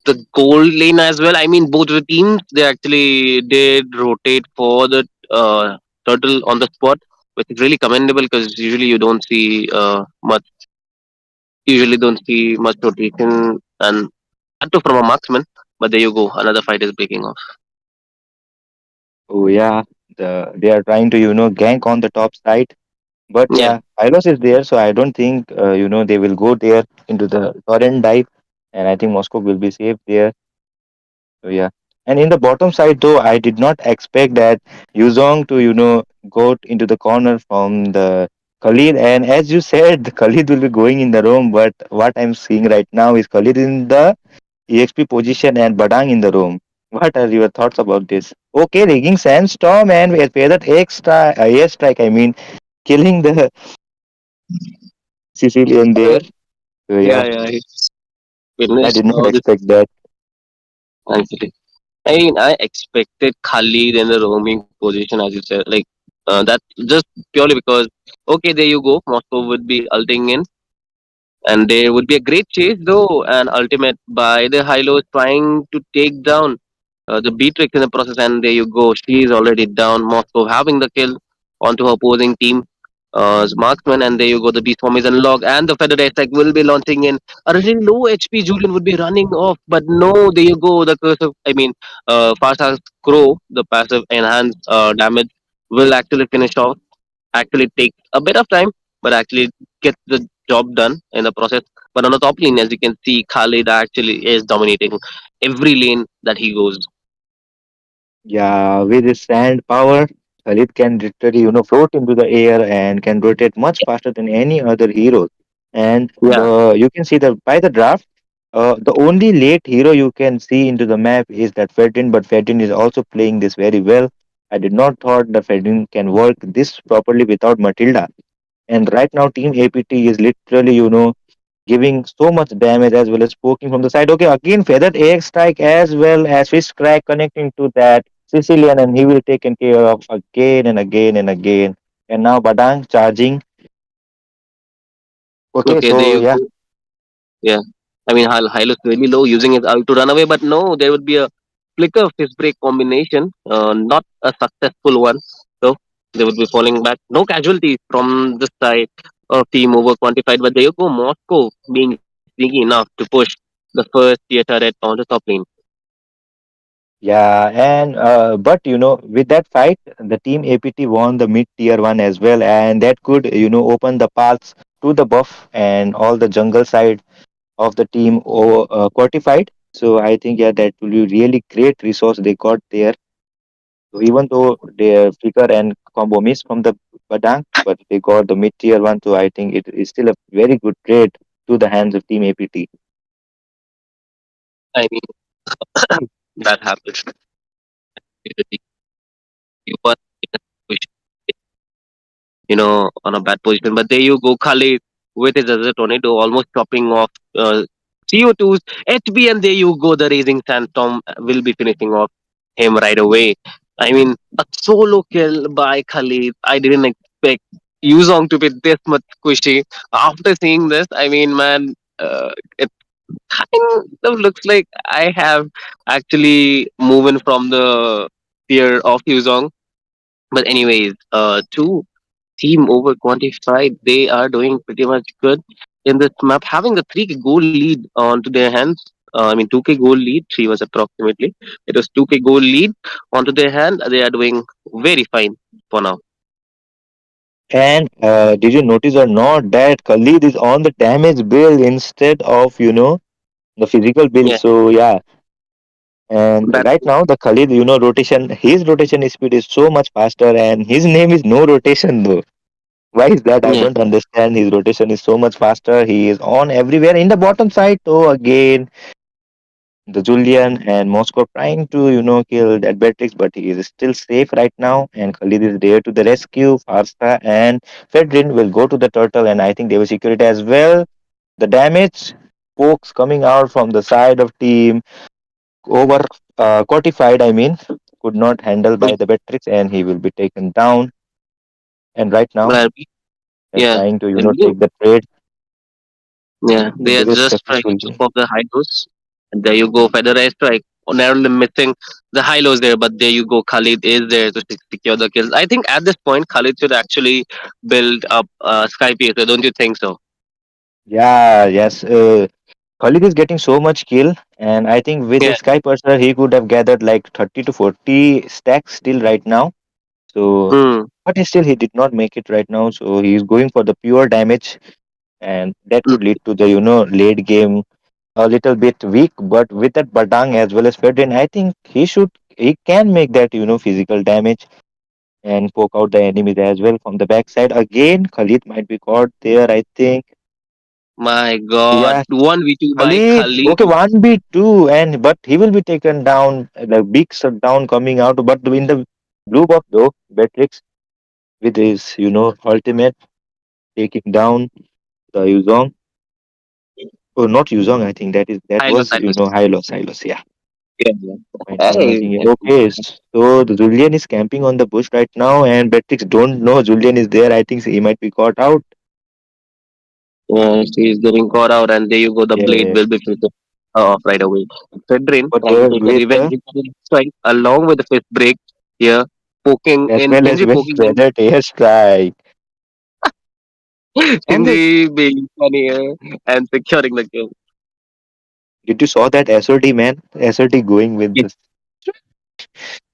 the goal lane as well. I mean, both the teams they actually did rotate for the turtle on the spot, which is really commendable because usually you don't see much. Usually don't see much rotation, and that too from a marksman. But there you go, another fight is breaking off. Oh yeah, they are trying to gank on the top side. But Yeah, yeah, Hylos is there, so I don't think they will go there into the torrent dive, and I think Moscow will be safe there. So yeah, and in the bottom side though, I did not expect that Yuzong to go into the corner from the Khalid, and as you said, the Khalid will be going in the room. But what I'm seeing right now is Khalid in the EXP position and Badang in the room. What are your thoughts about this? Okay, rigging sandstorm and where that air strike. I mean, killing the Sicilian there. So yeah, yeah, yeah. It's I finished did not now. This expect that. actually. I mean, I expected Khalid in the roaming position, as you said. Like, that's just purely because, okay, there you go. Moscow would be ulting in, and there would be a great chase, though, and ultimate by the Hylos trying to take down the Beatrix in the process. And there you go. She is already down. Moscow having the kill onto her opposing team. Marksman, and there you go. The beast form is unlocked, and the feather attack will be launching in. A really low HP Julian would be running off, but no, there you go. The curse of, I mean, fast as Crow, the passive enhanced damage will actually finish off. Actually, take a bit of time, but actually get the job done in the process. But on the top lane, as you can see, Khalid actually is dominating every lane that he goes. Yeah, with his sand power, Khalid can literally float into the air and can rotate much faster than any other hero. And Yeah, you can see that by the draft, the only late hero you can see into the map is that Fedrin, but Fedrin is also playing this very well. I did not thought that Fedrin can work this properly without Matilda. And right now, Team APT is literally, giving so much damage as well as poking from the side. Okay, again, feathered air strike as well as fish crack connecting to that Sicilian, and he will taken care of again and again and again. And now Badang charging. Okay, okay, there so you yeah, go. Yeah. I mean, Hylos really low, using his ult to run away, but no, there would be a flicker fist break combination, not a successful one. So they would be falling back. No casualties from the side of team over quantified, but there you go, Moscow being sneaky enough to push the first tier turret on the top lane. yeah, and but with that fight, the team APT won the mid tier one as well, and that could open the paths to the buff and all the jungle side of the team fortified. So I think yeah, that will be really great resource they got there. So even though their figure and combo missed from the Badang, but they got the mid tier one, so I think it is still a very good trade to the hands of Team APT. I mean, that happens. You were in a situation, on a bad position. But there you go, Khalid with his other tornado almost chopping off CO2's HB, and there you go, the Raising Sandstorm will be finishing off him right away. I mean, a solo kill by Khalid. I didn't expect Yuzong to be this much squishy. After seeing this, I mean, man, it kind of looks like I have actually moving from the fear of Yuzong. But anyways, two team over quantified. They are doing pretty much good in this map, having the 3K goal lead onto their hands. I mean, 2K goal lead. 3 was approximately. It was 2K goal lead onto their hand. They are doing very fine for now. And did you notice or not that Khalid is on the damage build instead of the physical build? Yeah, So yeah, And That right now, the Khalid, rotation, his rotation speed is so much faster, and his name is no rotation though. Why is that? I yeah, don't understand. His rotation is so much faster. He is on everywhere in the bottom side. So again, the Julian and Moscow trying to, kill that Beatrix, but he is still safe right now. And Khalid is there to the rescue. Farsa and Fedrin will go to the turtle, and I think they will secure it as well. The damage, pokes coming out from the side of team over quantified, I mean, could not handle yeah, by the Beatrix, and he will be taken down. And right now, but they're yeah, trying to, and take the trade, yeah, and they they are will just trying to chop successfully. off the high lows. And there you go, Federer strike. Narrowly missing the high lows there, but there you go. Khalid is there to secure the kills. I think at this point, Khalid should actually build up Sky Pacer, don't you think so? Yeah, yes. Khalid is getting so much kill, and I think with Yeah. his Sky Purser, he could have gathered like 30 to 40 stacks still right now. So, Hmm. but still, he did not make it right now. So, he is going for the pure damage, and that Hmm. could lead to the, late game a little bit weak. But with that Badang as well as Fedrin, I think he can make that, physical damage and poke out the enemies as well from the backside. Again, Khalid might be caught there, I think. My God, Yeah, 1v2 by Khalid, Khalid. okay, 1v2, and but he will be taken down. The big shutdown coming out, but in the blue buff though, Beatrix with his ultimate taking down the Yuzong. Oh, not Yuzong. I think that Hylos, was Hylos. Hylos. Yeah, Yeah, yeah. might be Hey, nothing. Okay, so the Julian is camping on the bush right now, and Beatrix don't know Julian is there. I think he might be caught out. yeah, she's getting caught out, and there you go. The blade Yeah, will be filtered off right away. Fedrin but trying to there take a with revenge strike along with the fifth break here, poking as in well as Shinji, with poking in Desert Airstrike. And Shinji being funny here and securing the kill. did you saw that SOT man? SOT going with Yeah, this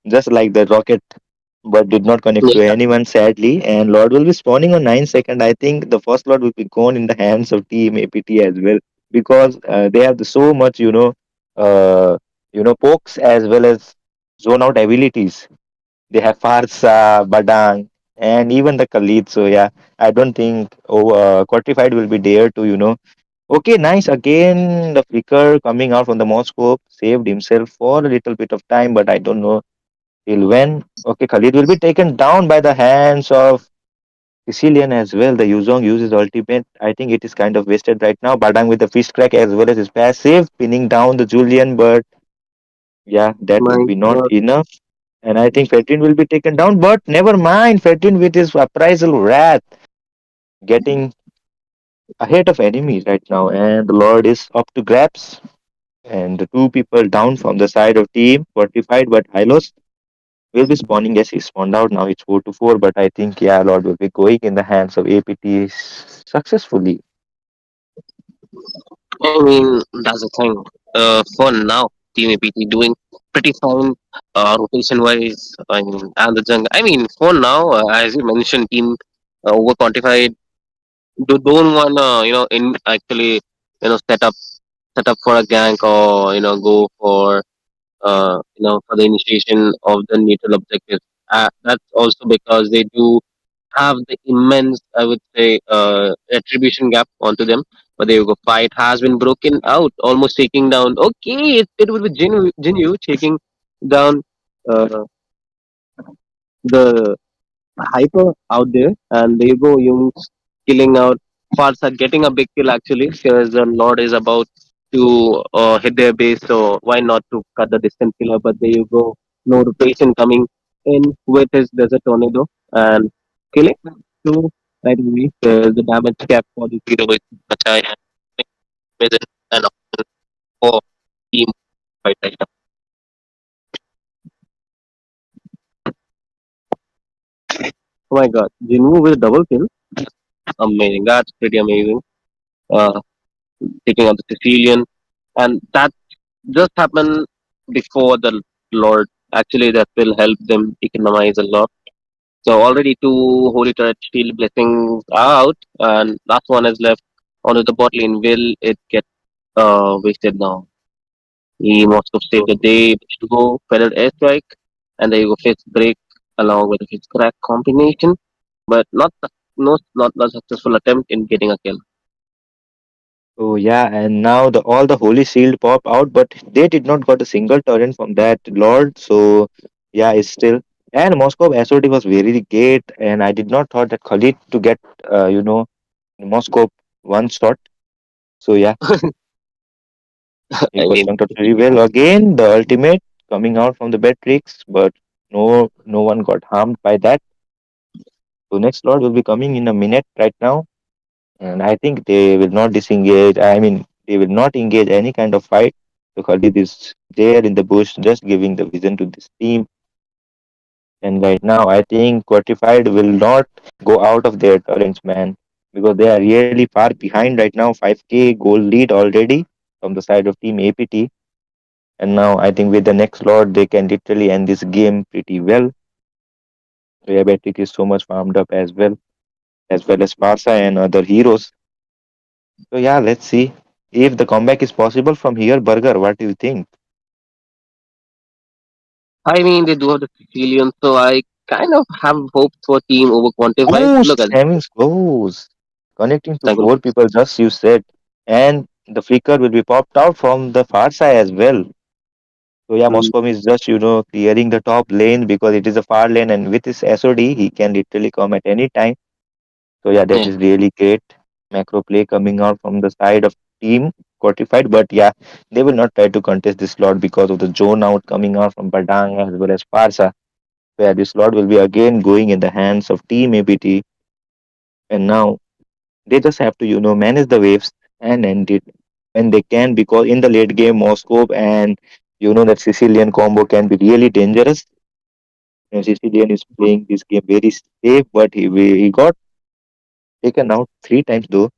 just like the rocket, but did not connect to yeah, anyone sadly. And Lord will be spawning on 9 second. I think the first Lord will be gone in the hands of Team APT as well because they have so much, pokes as well as zone out abilities. They have Farsa, Badang, and even the Khalid. So yeah, I don't think Quantified will be there to Okay, nice. Again, the flicker coming out from the Moscow saved himself for a little bit of time, but I don't know till when. Okay, Khalid will be taken down by the hands of Sicilian as well. The Yuzong uses ultimate. I think it is kind of wasted right now. Badang with the fist crack as well as his passive, pinning down the Julian, but yeah, that will my be not God. enough. And I think Fedrin will be taken down, but never mind. Fedrin with his appraisal wrath getting ahead of enemies right now, and the Lord is up to grabs. And the two people down from the side of team fortified, but Hylos will be spawning. Yes, he spawned out now. It's 4-4, but I think yeah, Lord will be going in the hands of APT successfully. I mean, that's the thing. For now, Team APT doing pretty fine rotation wise. I mean, and the jungle. I mean, for now, as you mentioned, Team over quantified don't wanna in actually set up for a gank or go for for the initiation of the neutral objectives. That's also because they do have the immense, I would say, attribution gap onto them. But there you go. Fight has been broken out, almost taking down. Okay, it will be Jinyu taking down the hyper out there, and there you go. You killing out. Farsa getting a big kill actually, because the Lord is about to hit their base. So why not to cut the distant killer? But there you go. No rotation coming in with his desert tornado and killing two right away. The damage cap for the zero is much high and with an option for team fight right now. Oh my god, Jinwoo with a double kill. Amazing. That's pretty amazing. Uh, Taking out the Sicilian, and that just happened before the Lord. Actually, that will help them economize a lot. So already two Holy Turret Shield blessings are out, and last one is left onto the bot lane. Will it get wasted now? He Moscow saved the day to go feathered airstrike, and there you go fifth break along with his crack combination, but not successful attempt in getting a kill. Oh yeah, and now the all the holy shield pop out, but they did not got a single turret from that lord. So yeah, it's still and Moscow SOD was very great, and I did not thought that Khalid to get Moscow one shot. So yeah, I it was mean, turned out very well. Again, the ultimate coming out from the bed tricks, but no one got harmed by that. So next lord will be coming in a minute right now, and I think they will not disengage. I mean, they will not engage any kind of fight. So Khalid is there in the bush, just giving the vision to this team. And right now, I think Quantified will not go out of their turrets, man, because they are really far behind right now. 5K goal lead already from the side of Team APT. And now I think with the next Lord, they can literally end this game pretty well. Diabetic is so much farmed up as well as Sparsa and other heroes. So yeah, let's see if the comeback is possible from here. Burger, what do you think? I mean, they do have the Sicilian, so I kind of have hopes for team over quantified. Oh, Look at Savings goes connecting to Tangle. four people, just you said, and the flicker will be popped out from the far side as well. So yeah, Mm, Moscow is just clearing the top lane because it is a far lane, and with his SOD, he can literally come at any time. So yeah, that yeah. is really great macro play coming out from the side of team Fortified. But yeah, they will not try to contest this slot because of the zone out coming out from Badang as well as Parsa, where this slot will be again going in the hands of Team ABT. And now they just have to, manage the waves and end it when they can, because in the late game, Moscow and that Sicilian combo can be really dangerous. And Sicilian is playing this game very safe, but he got taken out three times though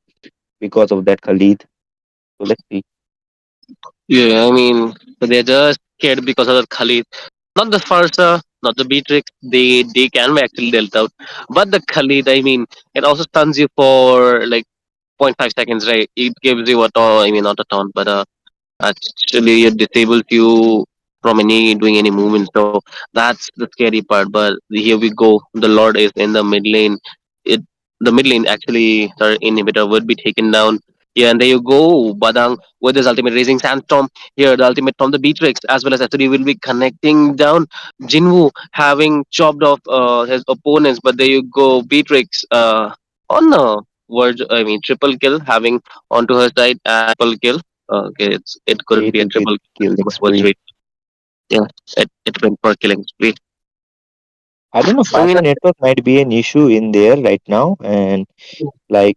because of that Khalid. So let's see. Yeah, I mean, so they're just scared because of the Khalid. Not the Farsa, not the Beatrix. They can be actually dealt out. But the Khalid, I mean, it also stuns you for like 0.5 seconds, right? It gives you a taunt, I mean, not a taunt, but actually it disables you from any doing any movement. So that's the scary part. But here we go. The Lord is in the mid lane. It the mid lane actually the inhibitor would be taken down. Yeah, and there you go. Badang with his ultimate raising sandstorm. Here the ultimate from the Beatrix as well as S3 will be connecting down. Jinwoo having chopped off his opponents, but there you go. Beatrix on the verge, I mean triple kill having onto her side and triple kill. Okay, it couldn't be a 8 with triple kill, killing but it was spree. straight. Yeah, it went for killing spree. I don't know, I mean, Fata network might be an issue in there right now, and they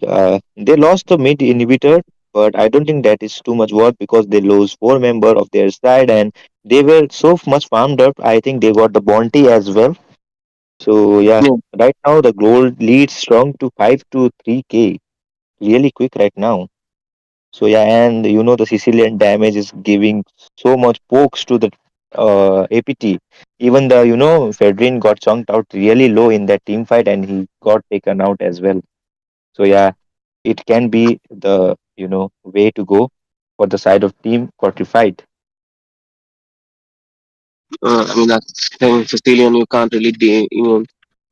lost the mid inhibitor, but I don't think that is too much worth because they lose four member of their side, and they were so much farmed up. I think they got the bounty as well. So yeah, yeah, right now the gold leads strong to 5 to 3K, really quick right now. So yeah, and the Sicilian damage is giving so much pokes to the APT. Even the Fedrin got chunked out really low in that team fight, and he got taken out as well. So yeah, it can be the way to go for the side of team Fortified. I mean that's thing Sicilian. You can't really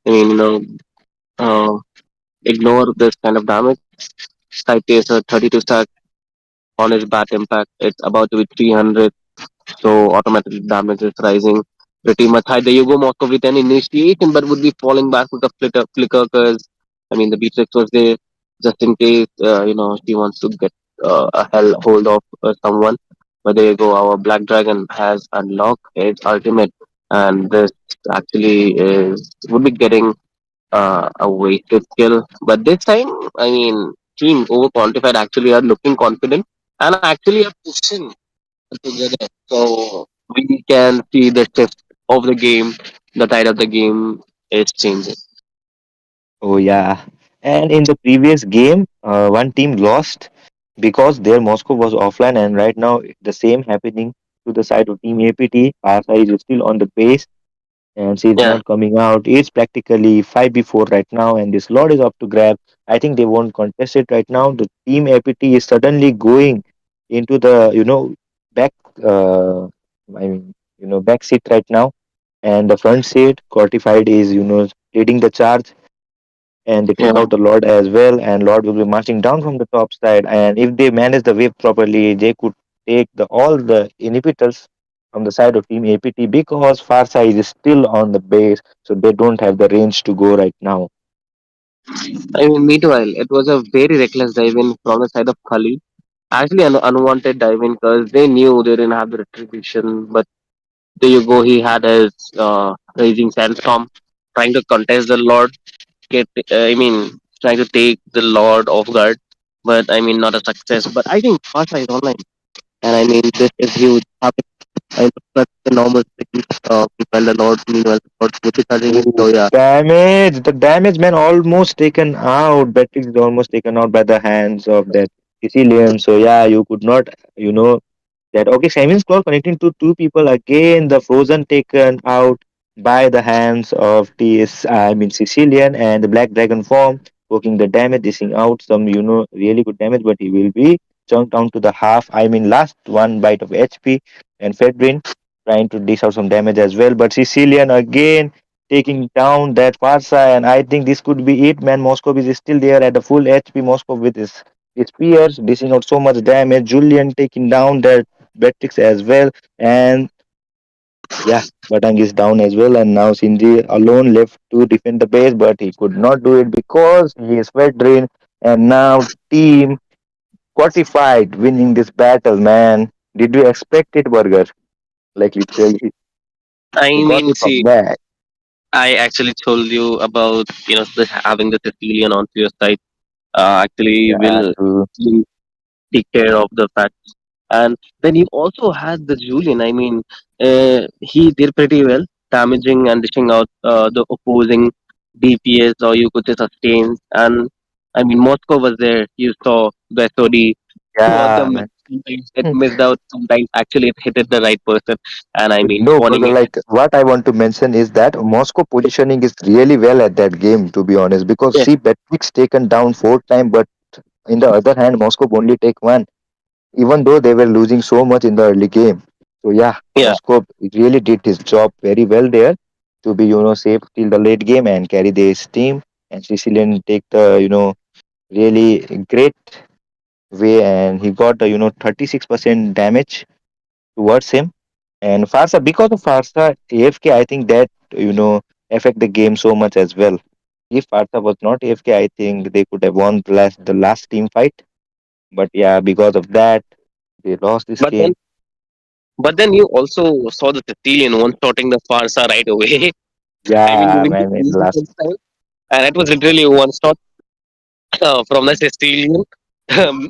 I mean uh, ignore this kind of damage. Side taser 32 stack on his bat impact. It's about to be 300. So automatically damage is rising pretty much high. There you go, Moscow with an initiation, but would be falling back with a flicker because I mean the Beatrix was there just in case she wants to get a hell hold of someone. But there you go, our Black Dragon has unlocked its ultimate, and this actually is would be getting a wasted kill. But this time, I mean, team over quantified actually are looking confident and actually are pushing together. So we can see the shift of the game, the tide of the game is changing. Oh yeah, and in the previous game, one team lost because their Moscow was offline, and right now the same happening to the side of team APT. Asa is still on the base and she's Yeah, not coming out. It's practically 5 before right now, and this lot is up to grab. I think they won't contest it right now. The team APT is suddenly going into the back I mean, back seat right now, and the front seat, Cortified is leading the charge, and they Yeah. took out the Lord as well, and Lord will be marching down from the top side, and if they manage the wave properly, they could take all the inhibitors from the side of Team APT because Farsa is still on the base, so they don't have the range to go right now. I mean, meanwhile, it was a very reckless dive in from the side of Kali. Actually, an unwanted dive in because they knew they didn't have the retribution. But there you go, he had his raging sandstorm trying to contest the Lord. I mean, trying to take the Lord off guard. But I mean, not a success. But I think Pasha is online. And I mean, this is huge. I know that's the normal thing. When the Lord, meanwhile, the Lord criticizing him. So Ooh, yeah, damage! The damage man almost taken out. Beatrix is almost taken out by the hands of that Sicilian. So yeah, you could not, that okay, Simon's claw connecting to two people again. The frozen taken out by the hands of Sicilian and the black dragon form, poking the damage, dishing out some really good damage, but he will be chunked down to the half. Last one bite of HP, and Fedrin trying to dish out some damage as well. But Sicilian again taking down that Farsa, and I think this could be it, man. Moscow is still there at the full HP. Moscow with his spears dishing out so much damage. Julian taking down that Beatrix as well, and yeah, Batang is down as well, and now Shinji alone left to defend the base, but he could not do it because he is veteran, and now team qualified winning this battle, man. Did you expect it, Burger? Like literally, I you got mean, it from see, back. I actually told you about having the Sicilian onto your side. Actually, Yeah, will true. take care of the fact. And then you also had the Julian. I mean, he did pretty well, damaging and dishing out the opposing DPS, or you could say sustains. And I mean, Moscow was there. You saw the SOD throughout the Yeah, match. man. Sometimes it missed out. Sometimes actually it hit the right person. And I mean, No, spawning Burger, it. like what I want to mention is that Moscow positioning is really well at that game, to be honest, because Yeah, see, Beatrix taken down 4 times, but in the other hand, Moscow only take one, even though they were losing so much in the early game. So yeah, yeah. Moscow really did his job very well there to be safe till the late game and carry this team. And Sicilian take the really great way, and he got the 36% damage towards him. And Farsa, because of Farsa AFK, I think that affect the game so much as well. If Farsa was not AFK, I think they could have won the last team fight. But yeah, because of that, they lost this But then, game. you also saw the Sicilian one shotting the Farsa right away. I mean, Yeah, moving to man, in the last. defense side. And it was literally one shot from the Sicilian.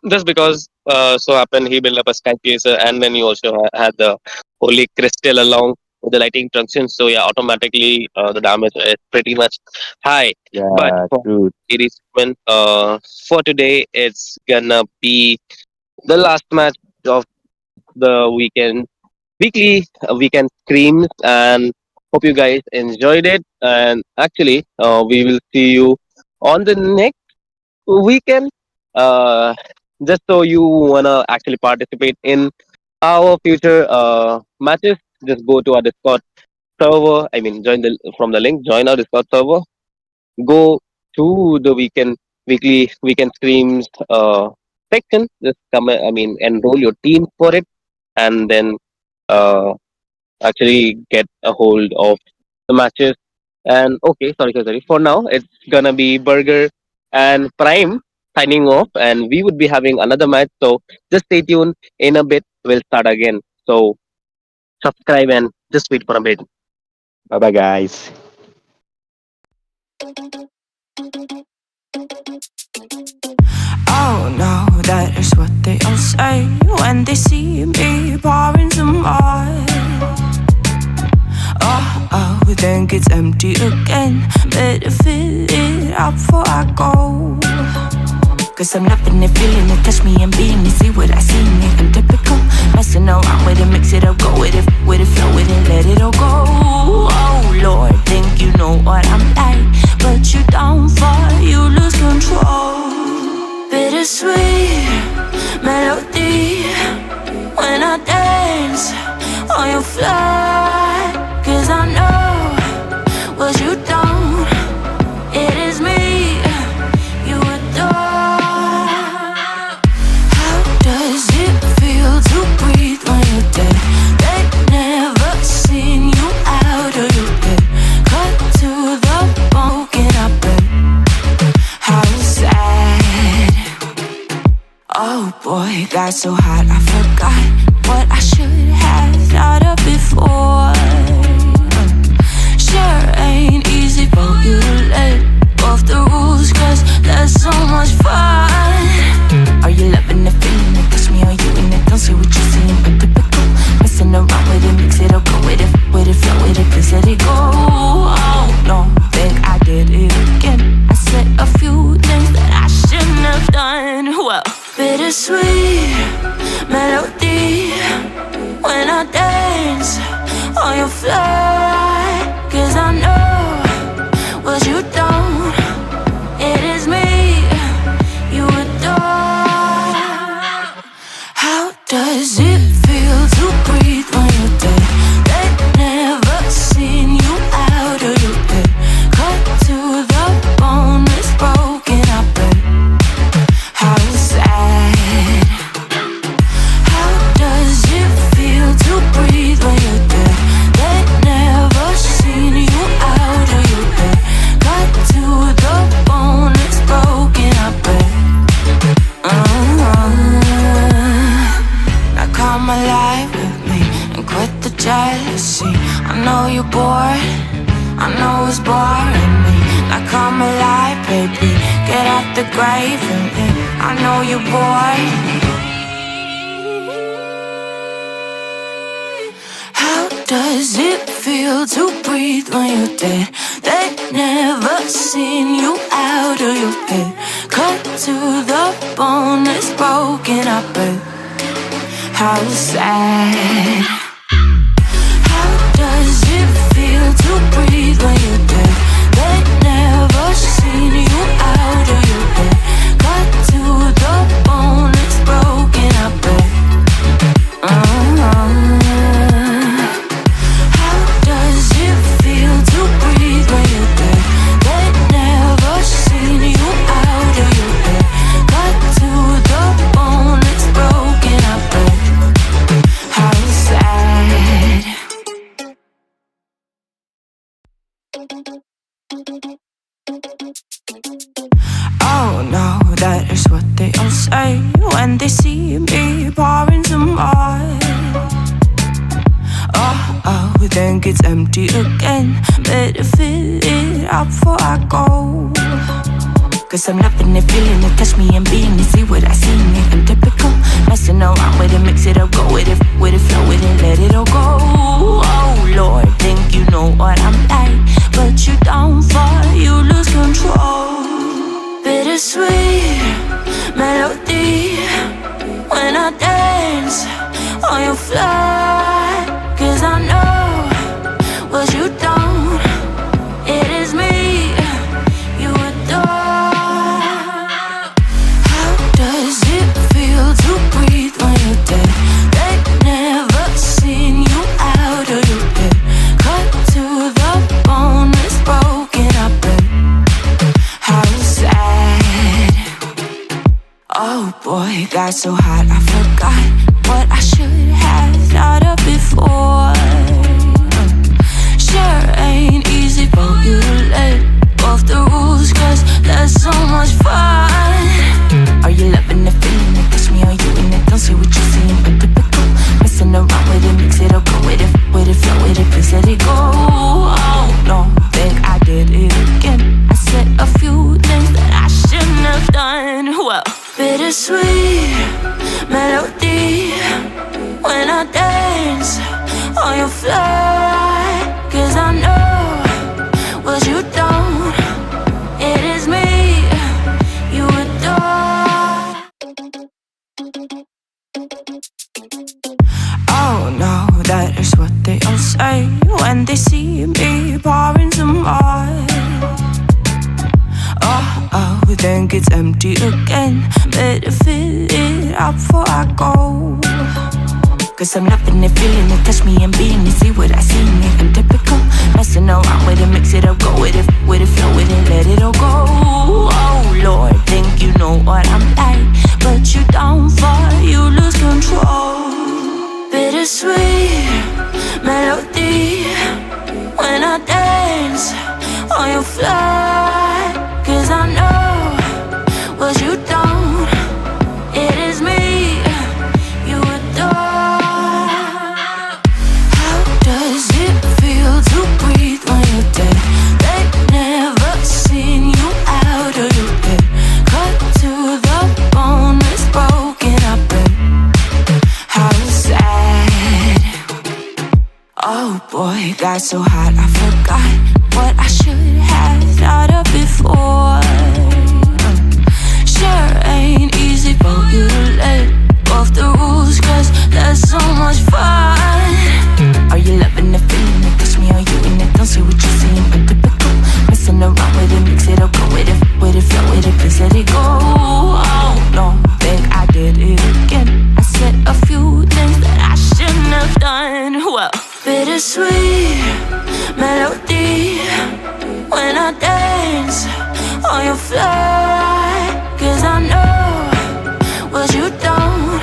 Just because so happened he built up a sky chaser, and then he also had the holy crystal along with the lighting junction. So yeah, automatically the damage is pretty much high. But Yeah, for true. series segment, for today, it's gonna be the last match of the weekend screams, and hope you guys enjoyed it. And actually, we will see you on the next weekend. Uh, just so you wanna actually participate in our future matches, just go to our Discord server. I mean, join the from the link. Join our Discord server. Go to the weekend streams section. Just come. I mean, enroll your team for it, and then uh, actually get a hold of the matches. And okay, sorry. For now, it's gonna be Burger and Prime signing off, and we would be having another match. So just stay tuned. In a bit, we'll start again. So subscribe and just wait for a bit. Bye bye, guys. Oh no, that is what they all say when they see me pouring some more. Oh, think it's empty again. Better fill it up before I go. Cause I'm loving it, feeling it, touch me and being it. See what I see in it, I'm typical. Messing around with it, mix it up, go with it, flow with it, let it all go. Oh Lord, think you know what I'm like, but you don't fall, you lose control. Bittersweet melody when I dance dance or you fly. 'Cause I know what you don't. It is me you adore. How does it feel to breathe when you're dead? They've never seen you out or you dead. Cut to the bone, can I bet? How sad. Oh boy, got so hot I forgot what I should have thought of before. Sure ain't easy for you to let go of the rules, 'cause there's so much fun. Are you loving the feeling that touch me? Are you in it? Don't say what you're seeing, but typical. Messing around with it, mix it up, go with it, flow with it, please let it go. Oh no, think I did it again. I said a few things that I shouldn't have done. Well, bittersweet melody when I dance on your fly. 'Cause I know what you don't. It is me you adore. How does it feel to breathe when you're dead? They've never seen you out or you dead. Cut to the bone, it's broken, I bet. How sad. How does it feel to breathe when you're dead? They've never seen you out or you dead. Cut to the bone, it's broken, I bet. Now come alive with me and quit the jealousy. I know you're bored, I know it's boring me. Now come alive, baby, get out the grave with me. I know you're bored. How does it feel to breathe when you're dead? They've never seen you out or you dead. Cut to the bone, it's broken, I bet. How sad. How does it feel to breathe when you're dead? They've never seen you out or you dead. Cut to the bone, it's broken, I bet. How does it feel to breathe when you're dead? They've never seen you out or you dead. Cut to the bone, it's broken, I bet. How sad. Oh no, that is what they all say when they see me pouring some more. Oh, think it's empty again. Better fill it up before I go. 'Cause I'm loving it, feeling it, touch me and being it. See what I see in it, I'm typical. Messing around with it, mix it up, go with it, flow with it, let it all go. Oh Lord, think you know what I'm like, but you don't fall, you lose control. Bittersweet melody when I dance on your fly. 'Cause I know what you don't. It is me you adore. How does it feel to breathe when you're dead? They've never seen you out or you dead. Cut to the bone, it's broken, I bet. How sad. Oh boy, got so hot I forgot what I should have thought of before. Sure ain't easy for you to let go of the rules, 'cause there's so much fun. Are you loving the feeling that touch me? Are you in it? Don't say what you're seeing, but typical. Messing around with it, mix it up, go with it, flow with it, please let it go. Oh no, think I did it again. I said a few things that I shouldn't have done. Well, bittersweet melody when I dance on your fly. 'Cause I know what you don't. It is me you adore. Oh no, that is what they all say when they see me pouring some more. Oh, think it's empty again. Better fill it up before I go. Cause I'm loving it, feeling it, touch me and being it, see what I see in it. I'm typical, messing around with it, mix it up, go with it, flow with it, let it all go. Oh Lord, think you know what I'm like, but you don't fall, you lose control. Bittersweet melody when I dance on your fly. Cause I know what you don't, it is me you adore. How does it feel to breathe when you're dead? They never seen you out of your bed. Cut to the bone, it's broken, I bet. How sad. Oh boy, got so hot I forgot what I should have thought of before. Sure ain't easy for you to let go of the rules, cause there's so much fun. Are you loving the feeling it? Touch me, are you in it? Don't see what you're seeing, but typical. Messing around with it, mix it up, go with it, flow with it, please let it go. Oh no, think I did it again. I said a few things that I shouldn't have done. Well, bittersweet melody when I dance on your fly. Cause I know what you don't,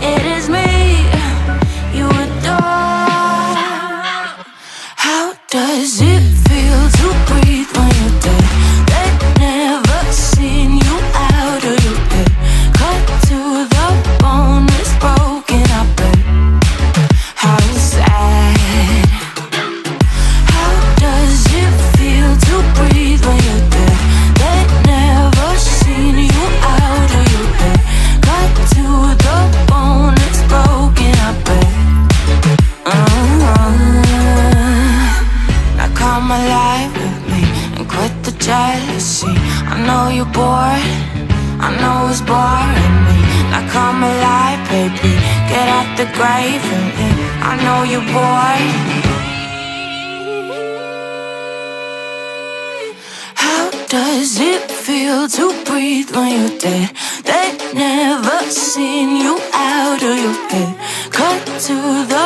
it is me you adore. How does it feel to breathe when you're dead? They never seen you out of your bed. Cut to the bone, it's broken, I bet. How sad. How does it feel to breathe when you're dead? They never seen you out of your bed. Cut to the bone, it's broken, I bet. Now come alive with me and quit the jealousy. I know you're bored, I know it's boring me. Now come alive, baby, get out the grave and live. I know you're bored. How does it feel to breathe when you're dead? They never seen you out of your bed. Cut to the